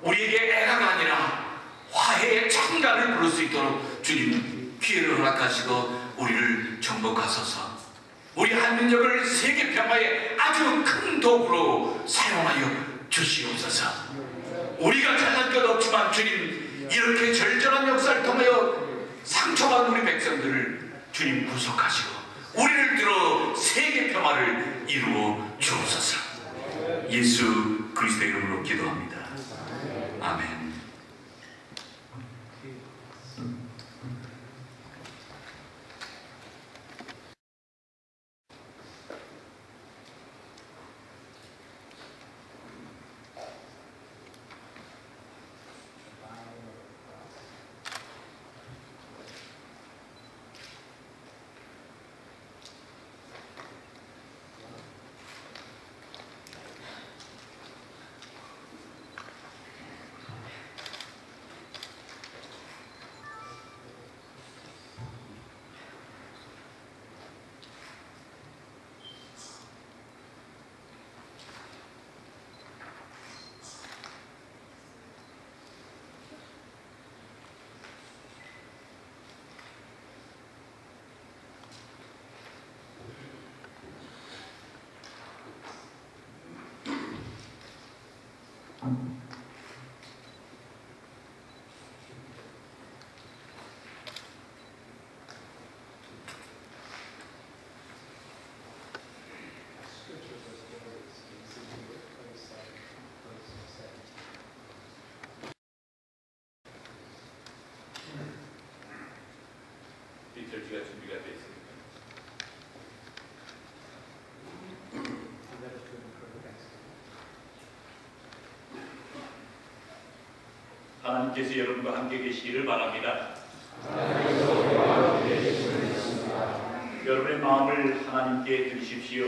우리에게 애가가 아니라 화해의 창가를 부를 수 있도록 주님 기회를 허락하시고 우리를 정복하소서. 우리 한민족을 세계 평화의 아주 큰 도구로 사용하여 주시옵소서. 우리가 잘난 것 없지만 주님 이렇게 절절한 역사를 통하여 상처받은 우리 백성들을 주님 구속하시고 우리를 들어 세계 평화를 이루어 주옵소서. 예수 그리스도의 이름으로 기도합니다. 아멘. 리터지가 준비가 되어 있습니다. 하나님께서 여러분과 함께 계시기를 바랍니다. 여러분의 마음을 하나님께 드리십시오.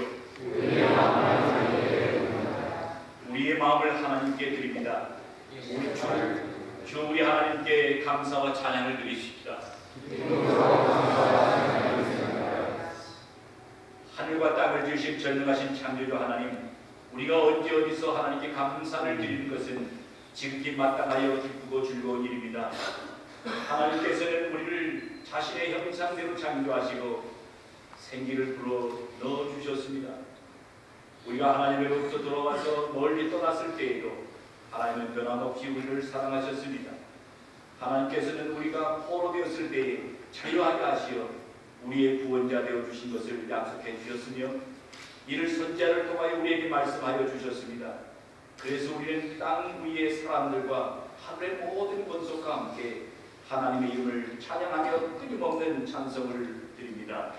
우리의 마음을 하나님께 드립니다. 주 우리 하나님께 감사와 찬양을 드리십시다. 하늘과 땅을 지으신 전능하신 창조주 하나님, 우리가 언제 어디서 하나님께 감사를 드리는 것은 지극히 마땅하여 기쁘고 즐거운 일입니다. 하나님께서는 우리를 자신의 형상대로 창조하시고 생기를 불어 넣어주셨습니다. 우리가 하나님으로부터 돌아와서 멀리 떠났을 때에도 하나님은 변함없이 우리를 사랑하셨습니다. 하나님께서는 우리가 포로되었을 때에 자유하게 하시어 우리의 구원자 되어주신 것을 약속해 주셨으며 이를 선지자를 통하여 우리에게 말씀하여 주셨습니다. 그래서 우리는 땅 위의 사람들과 하늘의 모든 권속과 함께 하나님의 이름을 찬양하며 끊임없는 찬송을 드립니다.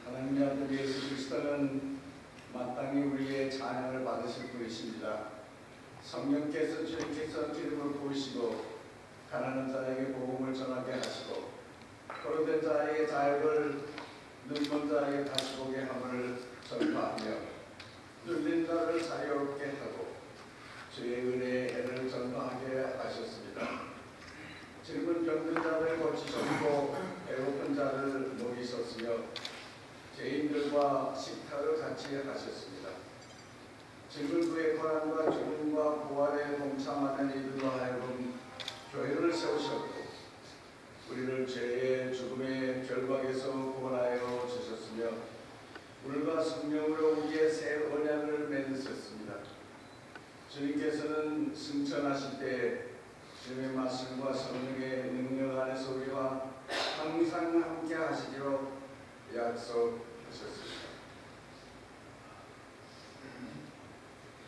하나님의 아들 예수 그리스도는 마땅히 우리의 찬양을 받으실 분이십니다. 성령께서 주님께서 기름을 부으시고 가난한 자에게 복음을 전하게 하시고 포로된 자에게 자유를 눈먼 자에게 다시 보게 함을 전파하며 눌린 자를 자유롭게 하고 주의 은혜의 해를 전파하게 하셨습니다. 젊은 병든 자를 고치셨고 배고픈 자를 먹이셨으며 죄인들과 식탁을 같이 하셨습니다. 증거의 고난과 죽음과 부활에 동참하는 이들로 하여금 교회를 세우셨고 우리를 죄의 죽음의 결박에서 구원하여 주셨으며 물과 성령으로 우리의 새 언약을 맺으셨습니다. 주님께서는 승천하실 때 주님의 말씀과 성령의 능력 안에서 우리와 항상 함께 하시기로 약속하셨습니다. 하셨습니다.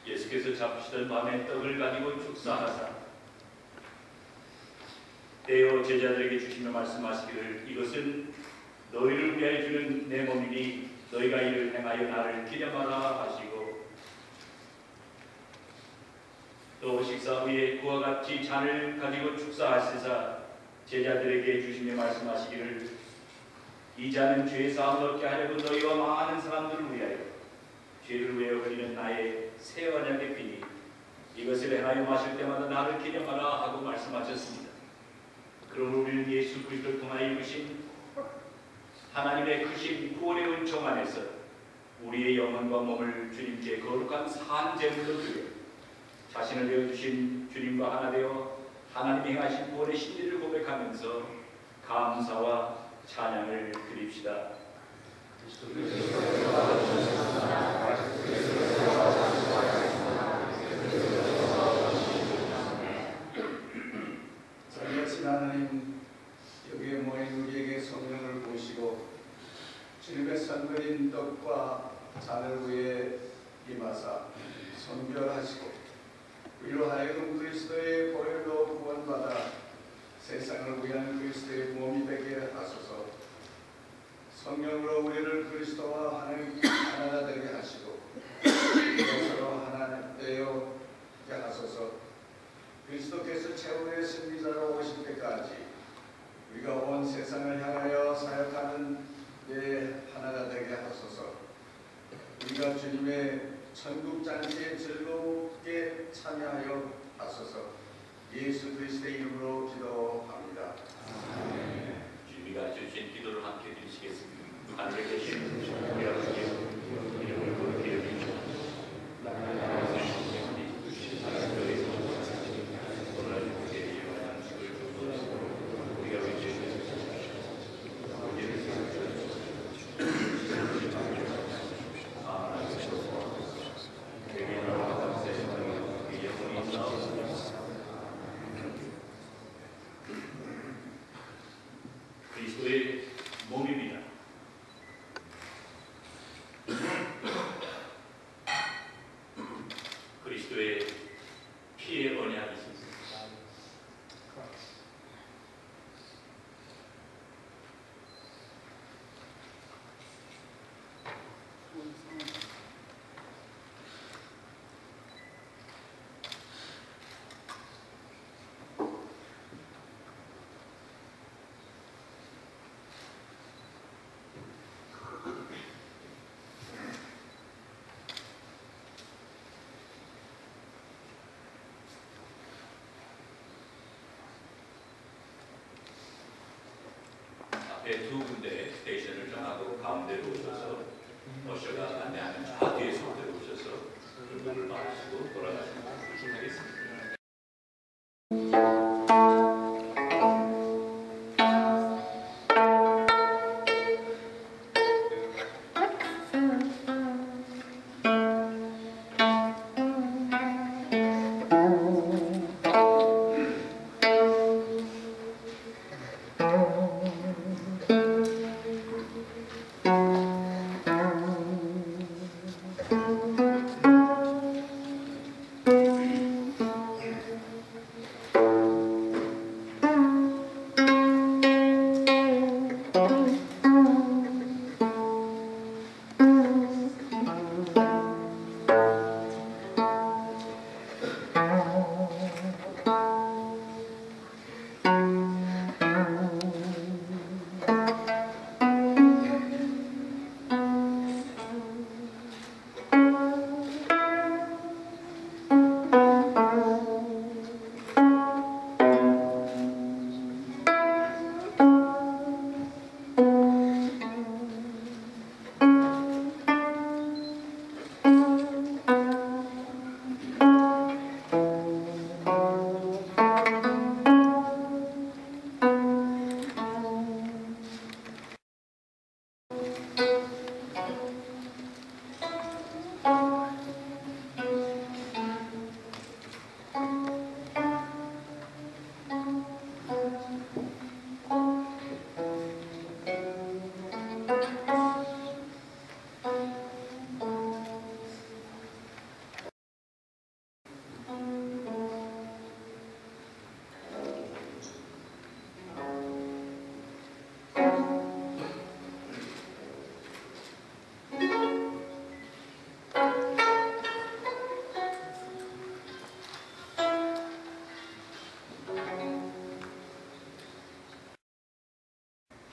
예수께서 잡수시던 밤에 떡을 가지고 축사하사 떼어 제자들에게 주시며 말씀하시기를 이것은 너희를 위하여 주는 내 몸이니 너희가 이를 행하여 나를 기념하라 하시고 또 식사 후에 그와 같이 잔을 가지고 축사하시사 제자들에게 주시며 말씀하시기를 이 잔은 죄 사함을 얻게 하려고 너희와 많은 사람들을 위하여 죄를 위하여 흘리는 나의 새 언약의 피니 이것을 행하여 마실 때마다 나를 기념하라 하고 말씀하셨습니다. 그러므로 우리는 예수 그리스도를 통하여 입으신 하나님의 크신 구원의 은총 안에서 우리의 영혼과 몸을 주님께 거룩한 산 제물로 드려 자신을 되어주신 주님과 하나 되어 하나님이 행하신 구원의 신리를 고백하면서 감사와 찬양을 드립시다. 전능하신 하나님, 여기에 모인 우리에게 성령을 보시고 주님의 선물인 떡과 잔을 위해 임하사 선별하시고 우리로 하여금 그리스도의 보혈로 구원받아 세상을 위한 그리스도의 몸이 되게 하소서. 성령으로 우리를 그리스도와 하나가 되게 하시고 서로 하나 되어 하소서. 그리스도께서 최후의 승리자로 오실 때까지 우리가 온 세상을 향하여 사역하는 데 하나가 되게 하소서. 우리가 주님의 천국 잔치에 즐겁게 참여하여 하소서. 예수 그리스도의 이름으로 기도합니다. 주님이가 주신 기도를 함께 드리시겠습니다. 하늘에 계신 우리 아버지의 이름을 거룩히 여기시옵소서. 그리스도의 몸입니다. 그리스도의 피의 언약이 있습니다. 앞에 두 군데 스테이션을 정하고 가운데로 오셔서 어셔가 안내하는 좌뒤에서 오셔서 물을 마시고 돌아가시는 것을 하겠습니다.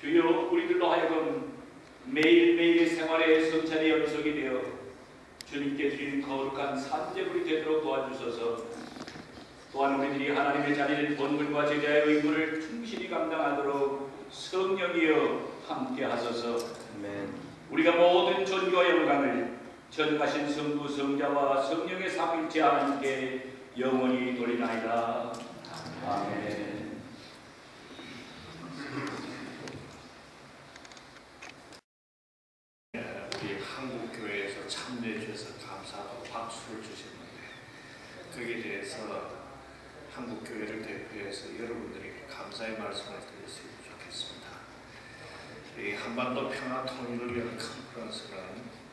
주여 우리들로 하여금 매일매일의 생활의 성찬의 연속이 되어 주님께 드리는 거룩한 산제물이 되도록 도와주소서. 또한 우리들이 하나님의 자리를 본분과 제자의 의무를 충실히 감당하도록 성령이여 함께 하소서. 우리가 모든 존귀와 영광을 전가신 성부 성자와 성령의 삼위일체 하나님께 영원히 돌리나이다. 아멘. 우리 한국교회에서 참여해 주셔서 감사하고 박수를 주셨는데 거기에 대해서 한국교회를 대표해서 여러분들에게 감사의 말씀을 드렸으면 좋겠습니다. 이 한반도 평화 통일을 위한 컨퍼런스는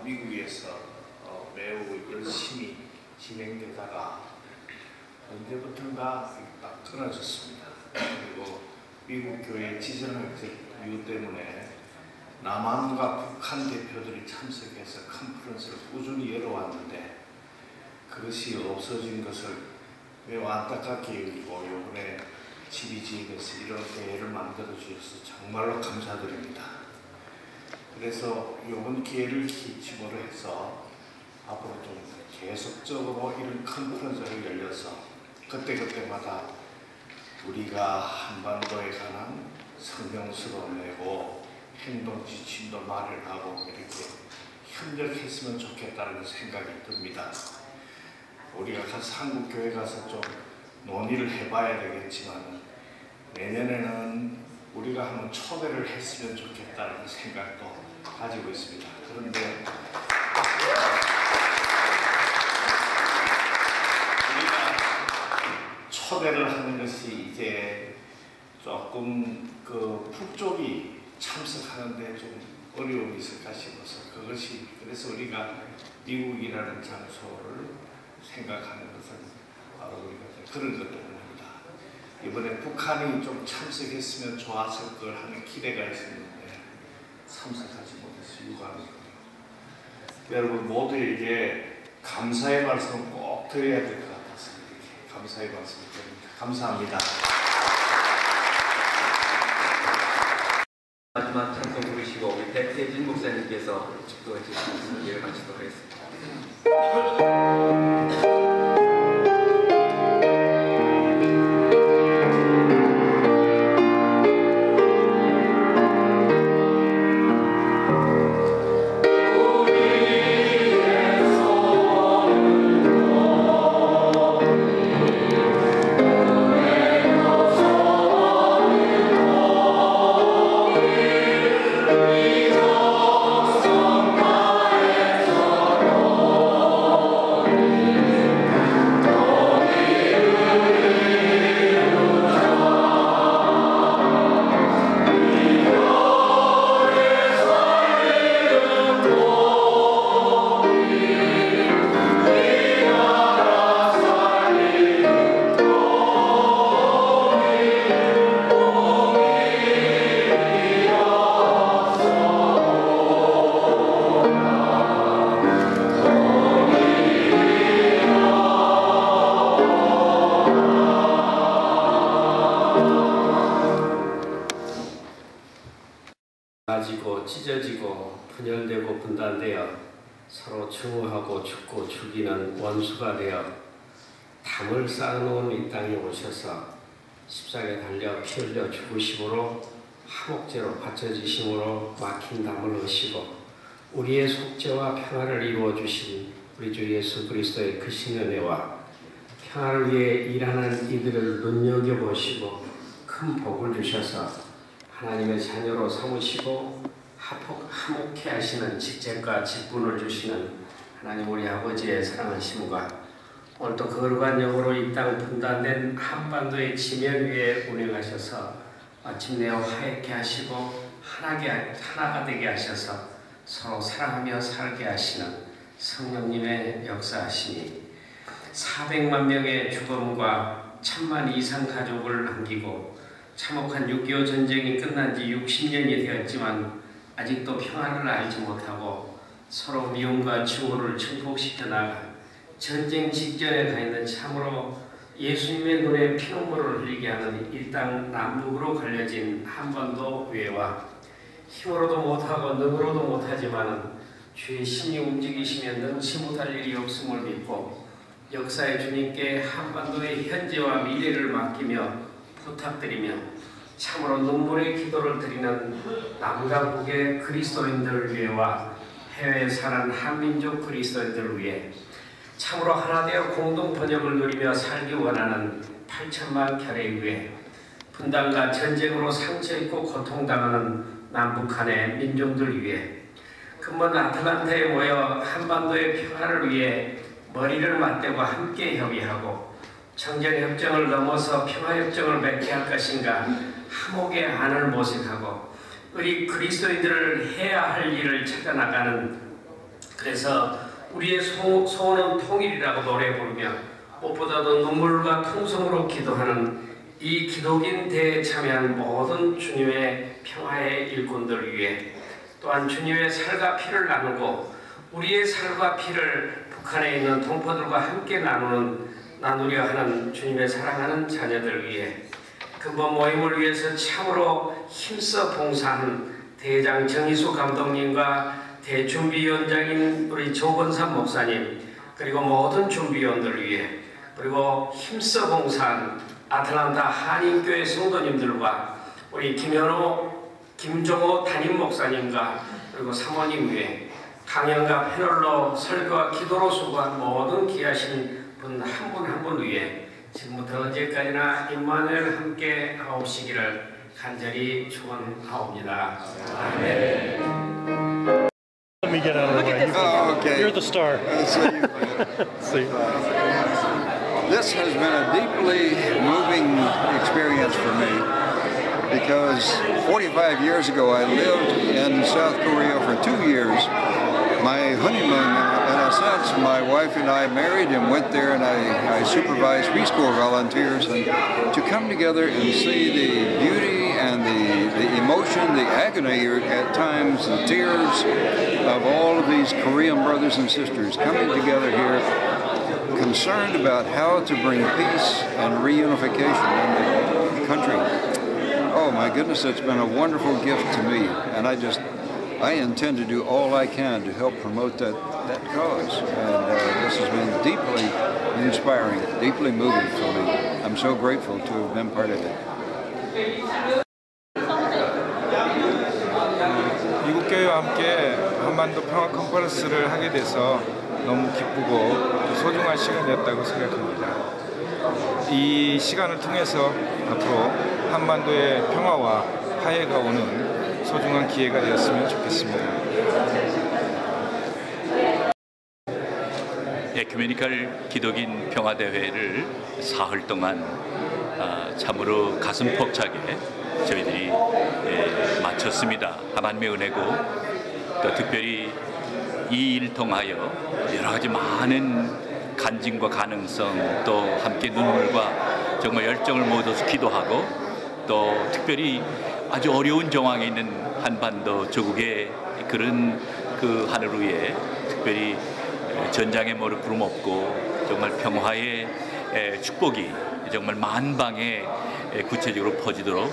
미국에서 매우 열심히 진행되다가 언제부턴가 딱 끊어졌습니다. 그리고 미국 교회의 지정학적 이유 때문에 남한과 북한 대표들이 참석해서 컨퍼런스를 꾸준히 열어왔는데 그것이 없어진 것을 매우 안타깝게 여기고 이번에 GBG에서 이런 대회를 만들어 주셔서 정말로 감사드립니다. 그래서 이번 기회를 기점으로 해서 앞으로 좀 계속적으로 이런 컨퍼런스를 열려서 그때그때마다 우리가 한반도에 관한 성명서도 내고 행동 지침도 마련하고 이렇게 협력했으면 좋겠다는 생각이 듭니다. 우리가 가서 한국교회 가서 좀 논의를 해봐야 되겠지만 내년에는 우리가 한번 초대를 했으면 좋겠다는 생각도 가지고 있습니다. 그런데 우리가 초대를 하는 것이 이제 조금 그 북쪽이 참석하는데 좀 어려움이 있을까 싶어서 그것이 그래서 우리가 미국이라는 장소를 생각하는 것은 바로 우리가 그런 것 때문입니다. 이번에 북한이 좀 참석했으면 좋았을 걸 하는 기대가 있었는데 참석하지 못해서 유감이고요. 여러분 모두에게 감사의 말씀을 꼭 드려야 될 것 같아서 이렇게 감사의 말씀을 드립니다. 감사합니다. 마지막 찬송 부르시고 우리 백세진 목사님께서 축도해 주시는 예를 마치도록 하겠습니다. 가지고 찢어지고 분열되고 분단되어 서로 증오하고 죽고 죽이는 원수가 되어 담을 쌓아놓은 이 땅에 오셔서 십자가에 달려 피 흘려 죽으심으로 화목제로 바쳐지심으로 막힌 담을 얻으시고 우리의 속죄와 평화를 이루어 주신 우리 주 예수 그리스도의 크신 은혜와 평화를 위해 일하는 이들을 눈여겨보시고 큰 복을 주셔서 하나님의 자녀로 삼으시고 화목케 하시는 직책과 직분을 주시는 하나님 우리 아버지의 사랑하심과 오늘 또 거룩한 영으로 이 땅 분단된 한반도의 지면 위에 운행하셔서 마침내 화해케 하시고 하나가 되게 하셔서 서로 사랑하며 살게 하시는 성령님의 역사하시니 400만 명의 죽음과 1000만 이상 가족을 남기고 참혹한 6.25 전쟁이 끝난 지 60년이 되었지만 아직도 평화를 알지 못하고 서로 미움과 증오를 증폭시켜 나가 전쟁 직전에 가 있는 참으로 예수님의 눈에 피눈물을 흘리게 하는 이 땅 남북으로 갈려진 한반도 외와 힘으로도 못하고 능으로도 못하지만은 주의 신이 움직이시면 능치 못할 일이 없음을 믿고 역사의 주님께 한반도의 현재와 미래를 맡기며 부탁드리며 참으로 눈물의 기도를 드리는 남과 북의 그리스도인들을 위해와 해외에 사는 한민족 그리스도인들을 위해 참으로 하나 되어 공동 번영을 누리며 살기 원하는 8천만 결의 위해 분단과 전쟁으로 상처입고 고통당하는 남북한의 민족들 위해 근본 아틀란타에 모여 한반도의 평화를 위해 머리를 맞대고 함께 협의하고 정전협정을 넘어서 평화협정을 맺게 할 것인가 함옥의 안을 모색하고 우리 그리스도인들을 해야 할 일을 찾아나가는 그래서 우리의 소원은 통일이라고 노래 부르며 무엇보다도 눈물과 통성으로 기도하는 이 기독인 대회에 참여한 모든 주님의 평화의 일꾼들 위해 또한 주님의 살과 피를 나누고 우리의 살과 피를 북한에 있는 동포들과 함께 나누려 하는 주님의 사랑하는 자녀들 위해 근본 모임을 위해서 참으로 힘써 봉사한 대장 정희수 감독님과 대준비위원장인 우리 조건삼 목사님 그리고 모든 준비위원들 위해 그리고 힘써 봉사한 아틀란타 한인교회 성도님들과 우리 김종호 담임 목사님과 그리고 사모님 위해 강연과 패널로 설교와 기도로 수고한 모든 귀하신 분 한 분 한 분 위해 지금부터 언제까지나 임마누엘 함께 하옵시기를 간절히 축원하옵니다. 아멘. Let me get out of the way. Okay. You're the star. See. This has been a deeply moving experience for me because 45 years ago I lived in South Korea for 2 years. My honeymoon, in a sense, my wife and I married and went there, and I supervised Peace Corps volunteers, and to come together and see the beauty and the emotion, the agony at times, the tears of all of these Korean brothers and sisters coming together here, concerned about how to bring peace and reunification in the country. Oh my goodness, it's been a wonderful gift to me, and I intend to do all I can to help promote that cause. And this has been deeply inspiring, deeply moving for me. I'm so grateful to have been part of it. 미국 교회와 함께 한반도 평화 컨퍼런스를 하게 돼서 너무 기쁘고 소중한 시간이었다고 생각합니다. 이 시간을 통해서 앞으로 한반도의 평화와 화해가 오는 소중한 기회가 되었으면 좋겠습니다. 에큐메니컬 기독인 평화대회를 사흘 동안 참으로 가슴 벅차게 저희들이 마쳤습니다. 하나님의 은혜고 또 특별히 이 일 통하여 여러 가지 많은 간증과 가능성 또 함께 눈물과 정말 열정을 모아서 기도하고 또 특별히 아주 어려운 정황에 있는 한반도 조국의 그런 그 하늘 위에 특별히 전장의 머리 구름 없고 정말 평화의 축복이 정말 만방에 구체적으로 퍼지도록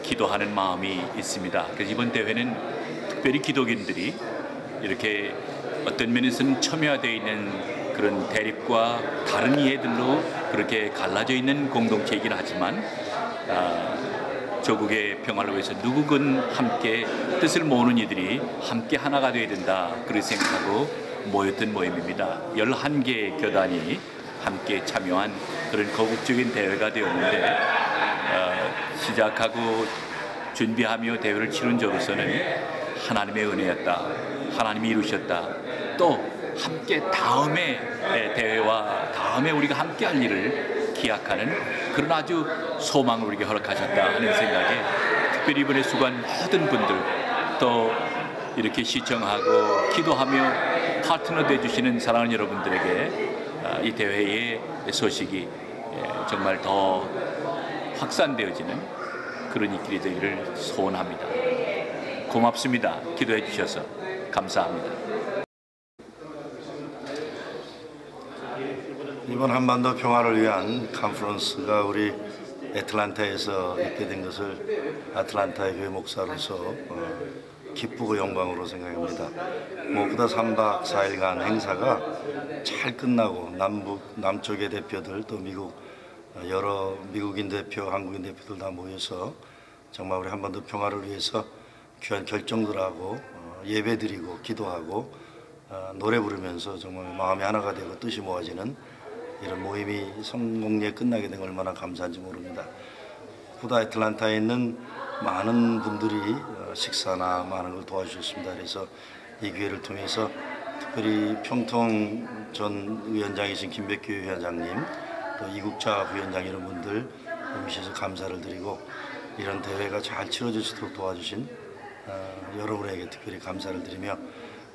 기도하는 마음이 있습니다. 그래서 이번 대회는 특별히 기독인들이 이렇게 어떤 면에서는 첨예화되어 있는 그런 대립과 다른 이해들로 그렇게 갈라져 있는 공동체이긴 하지만 조국의 평화를 위해서 누구건 함께 뜻을 모으는 이들이 함께 하나가 되어야 된다 그렇게 생각하고 모였던 모임입니다. 11개의 교단이 함께 참여한 그런 거국적인 대회가 되었는데 시작하고 준비하며 대회를 치른 저로서는 하나님의 은혜였다. 하나님이 이루셨다. 또 함께 다음에 대회와 다음에 우리가 함께 할 일을 기약하는 그런 아주 소망을 우리에게 허락하셨다 하는 생각에 특별히 이번에 수고한 모든 분들 또 이렇게 시청하고 기도하며 파트너 되어주시는 사랑하는 여러분들에게 이 대회의 소식이 정말 더 확산되어지는 그런 일이 되기를 소원합니다. 고맙습니다. 기도해 주셔서 감사합니다. 이번 한반도 평화를 위한 컨퍼런스가 우리 애틀랜타에서 있게 된 것을 아틀란타의 교회 목사로서 기쁘고 영광으로 생각합니다. 무엇보다 3박 4일간 행사가 잘 끝나고 남쪽의 대표들 또 여러 미국인 대표, 한국인 대표들 다 모여서 정말 우리 한반도 평화를 위해서 귀한 결정들하고 예배드리고 기도하고 노래 부르면서 정말 마음이 하나가 되고 뜻이 모아지는 이런 모임이 성공리에 끝나게 된 걸 얼마나 감사한지 모릅니다. 보다 애틀랜타에 있는 많은 분들이 식사나 많은 걸 도와주셨습니다. 그래서 이 기회를 통해서 특별히 평통 전 위원장이신 김백규 위원장님 또 이국자 부위원장 이런 분들 오셔서 감사를 드리고 이런 대회가 잘 치러질 수 있도록 도와주신 여러분에게 특별히 감사를 드리며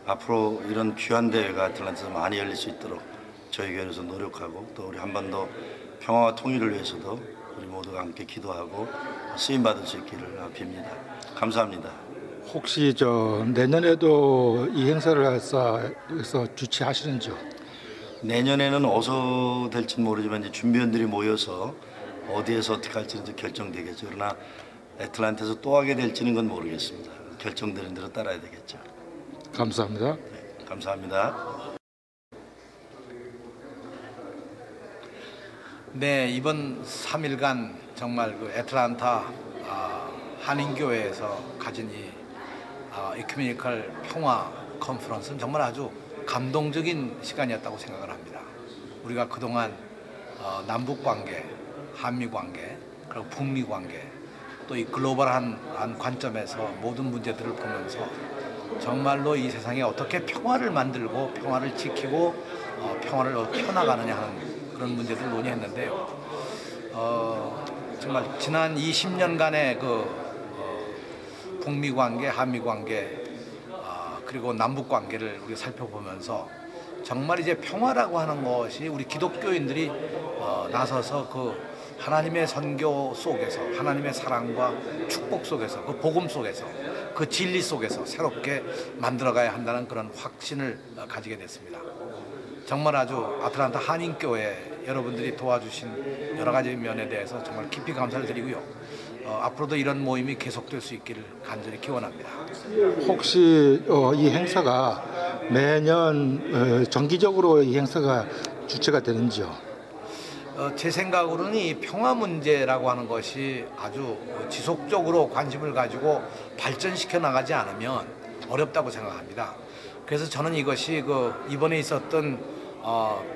앞으로 이런 귀한 대회가 애틀랜타에서 많이 열릴 수 있도록 저희 교회에서 노력하고 또 우리 한반도 평화와 통일을 위해서도 우리 모두가 함께 기도하고 쓰임받을 수 있기를 빕니다. 감사합니다. 혹시 내년에도 이 행사를 해서 주최하시는지요? 내년에는 어디서 될지 모르지만 이제 준비원들이 모여서 어디에서 어떻게 할지는 결정되겠죠. 그러나 애틀랜타에서 또 하게 될지는 건 모르겠습니다. 결정되는 대로 따라야 되겠죠. 감사합니다. 네, 감사합니다. 네, 이번 3일간 정말 그 애틀랜타 한인교회에서 가진 이 에큐메니컬 평화 컨퍼런스는 정말 아주 감동적인 시간이었다고 생각을 합니다. 우리가 그동안 남북 관계, 한미 관계, 그리고 북미 관계, 또 이 글로벌한 관점에서 모든 문제들을 보면서 정말로 이 세상에 어떻게 평화를 만들고 평화를 지키고 평화를 펴나가느냐 하는 그런 문제들을 논의했는데요. 정말 지난 20년간의 북미 관계, 한미 관계, 그리고 남북 관계를 우리가 살펴보면서 정말 이제 평화라고 하는 것이 우리 기독교인들이 나서서 그 하나님의 선교 속에서 하나님의 사랑과 축복 속에서 그 복음 속에서 그 진리 속에서 새롭게 만들어가야 한다는 그런 확신을 가지게 됐습니다. 정말 아주 아틀란타 한인교회 여러분들이 도와주신 여러 가지 면에 대해서 정말 깊이 감사를 드리고요. 앞으로도 이런 모임이 계속될 수 있기를 간절히 기원합니다. 혹시 이 행사가 매년 정기적으로 이 행사가 주최가 되는지요? 제 생각으로는 이 평화 문제라고 하는 것이 아주 지속적으로 관심을 가지고 발전시켜 나가지 않으면 어렵다고 생각합니다. 그래서 저는 이것이 이번에 있었던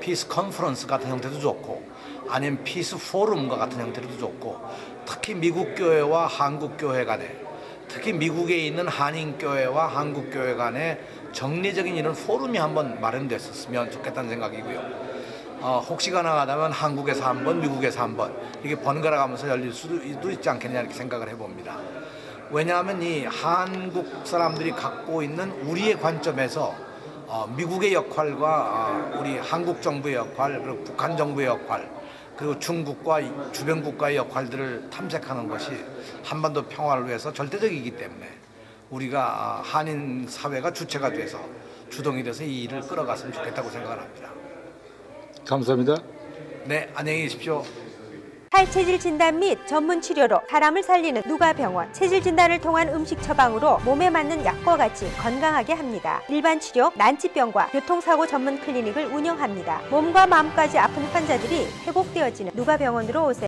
피스 컨퍼런스 같은 형태도 좋고 아니면 피스 포럼과 같은 형태도 좋고 특히 미국 교회와 한국 교회 간에 특히 미국에 있는 한인 교회와 한국 교회 간에 정례적인 이런 포럼이 한번 마련됐었으면 좋겠다는 생각이고요. 혹시 가능하다면 한국에서 한 번, 미국에서 한 번 이게 번갈아 가면서 열릴 수도 있지 않겠냐 이렇게 생각을 해봅니다. 왜냐하면 이 한국 사람들이 갖고 있는 우리의 관점에서 미국의 역할과 우리 한국 정부의 역할, 그리고 북한 정부의 역할, 그리고 중국과 주변 국가의 역할들을 탐색하는 것이 한반도 평화를 위해서 절대적이기 때문에 우리가 한인 사회가 주체가 돼서 주동이 돼서 이 일을 끌어갔으면 좋겠다고 생각을 합니다. 감사합니다. 네, 안녕히 계십시오. 탈체질 진단 및 전문 치료로 사람을 살리는 누가병원. 체질 진단을 통한 음식 처방으로 몸에 맞는 약과 같이 건강하게 합니다. 일반 치료, 난치병과 교통사고 전문 클리닉을 운영합니다. 몸과 마음까지 아픈 환자들이 회복되어지는 누가병원으로 오세요.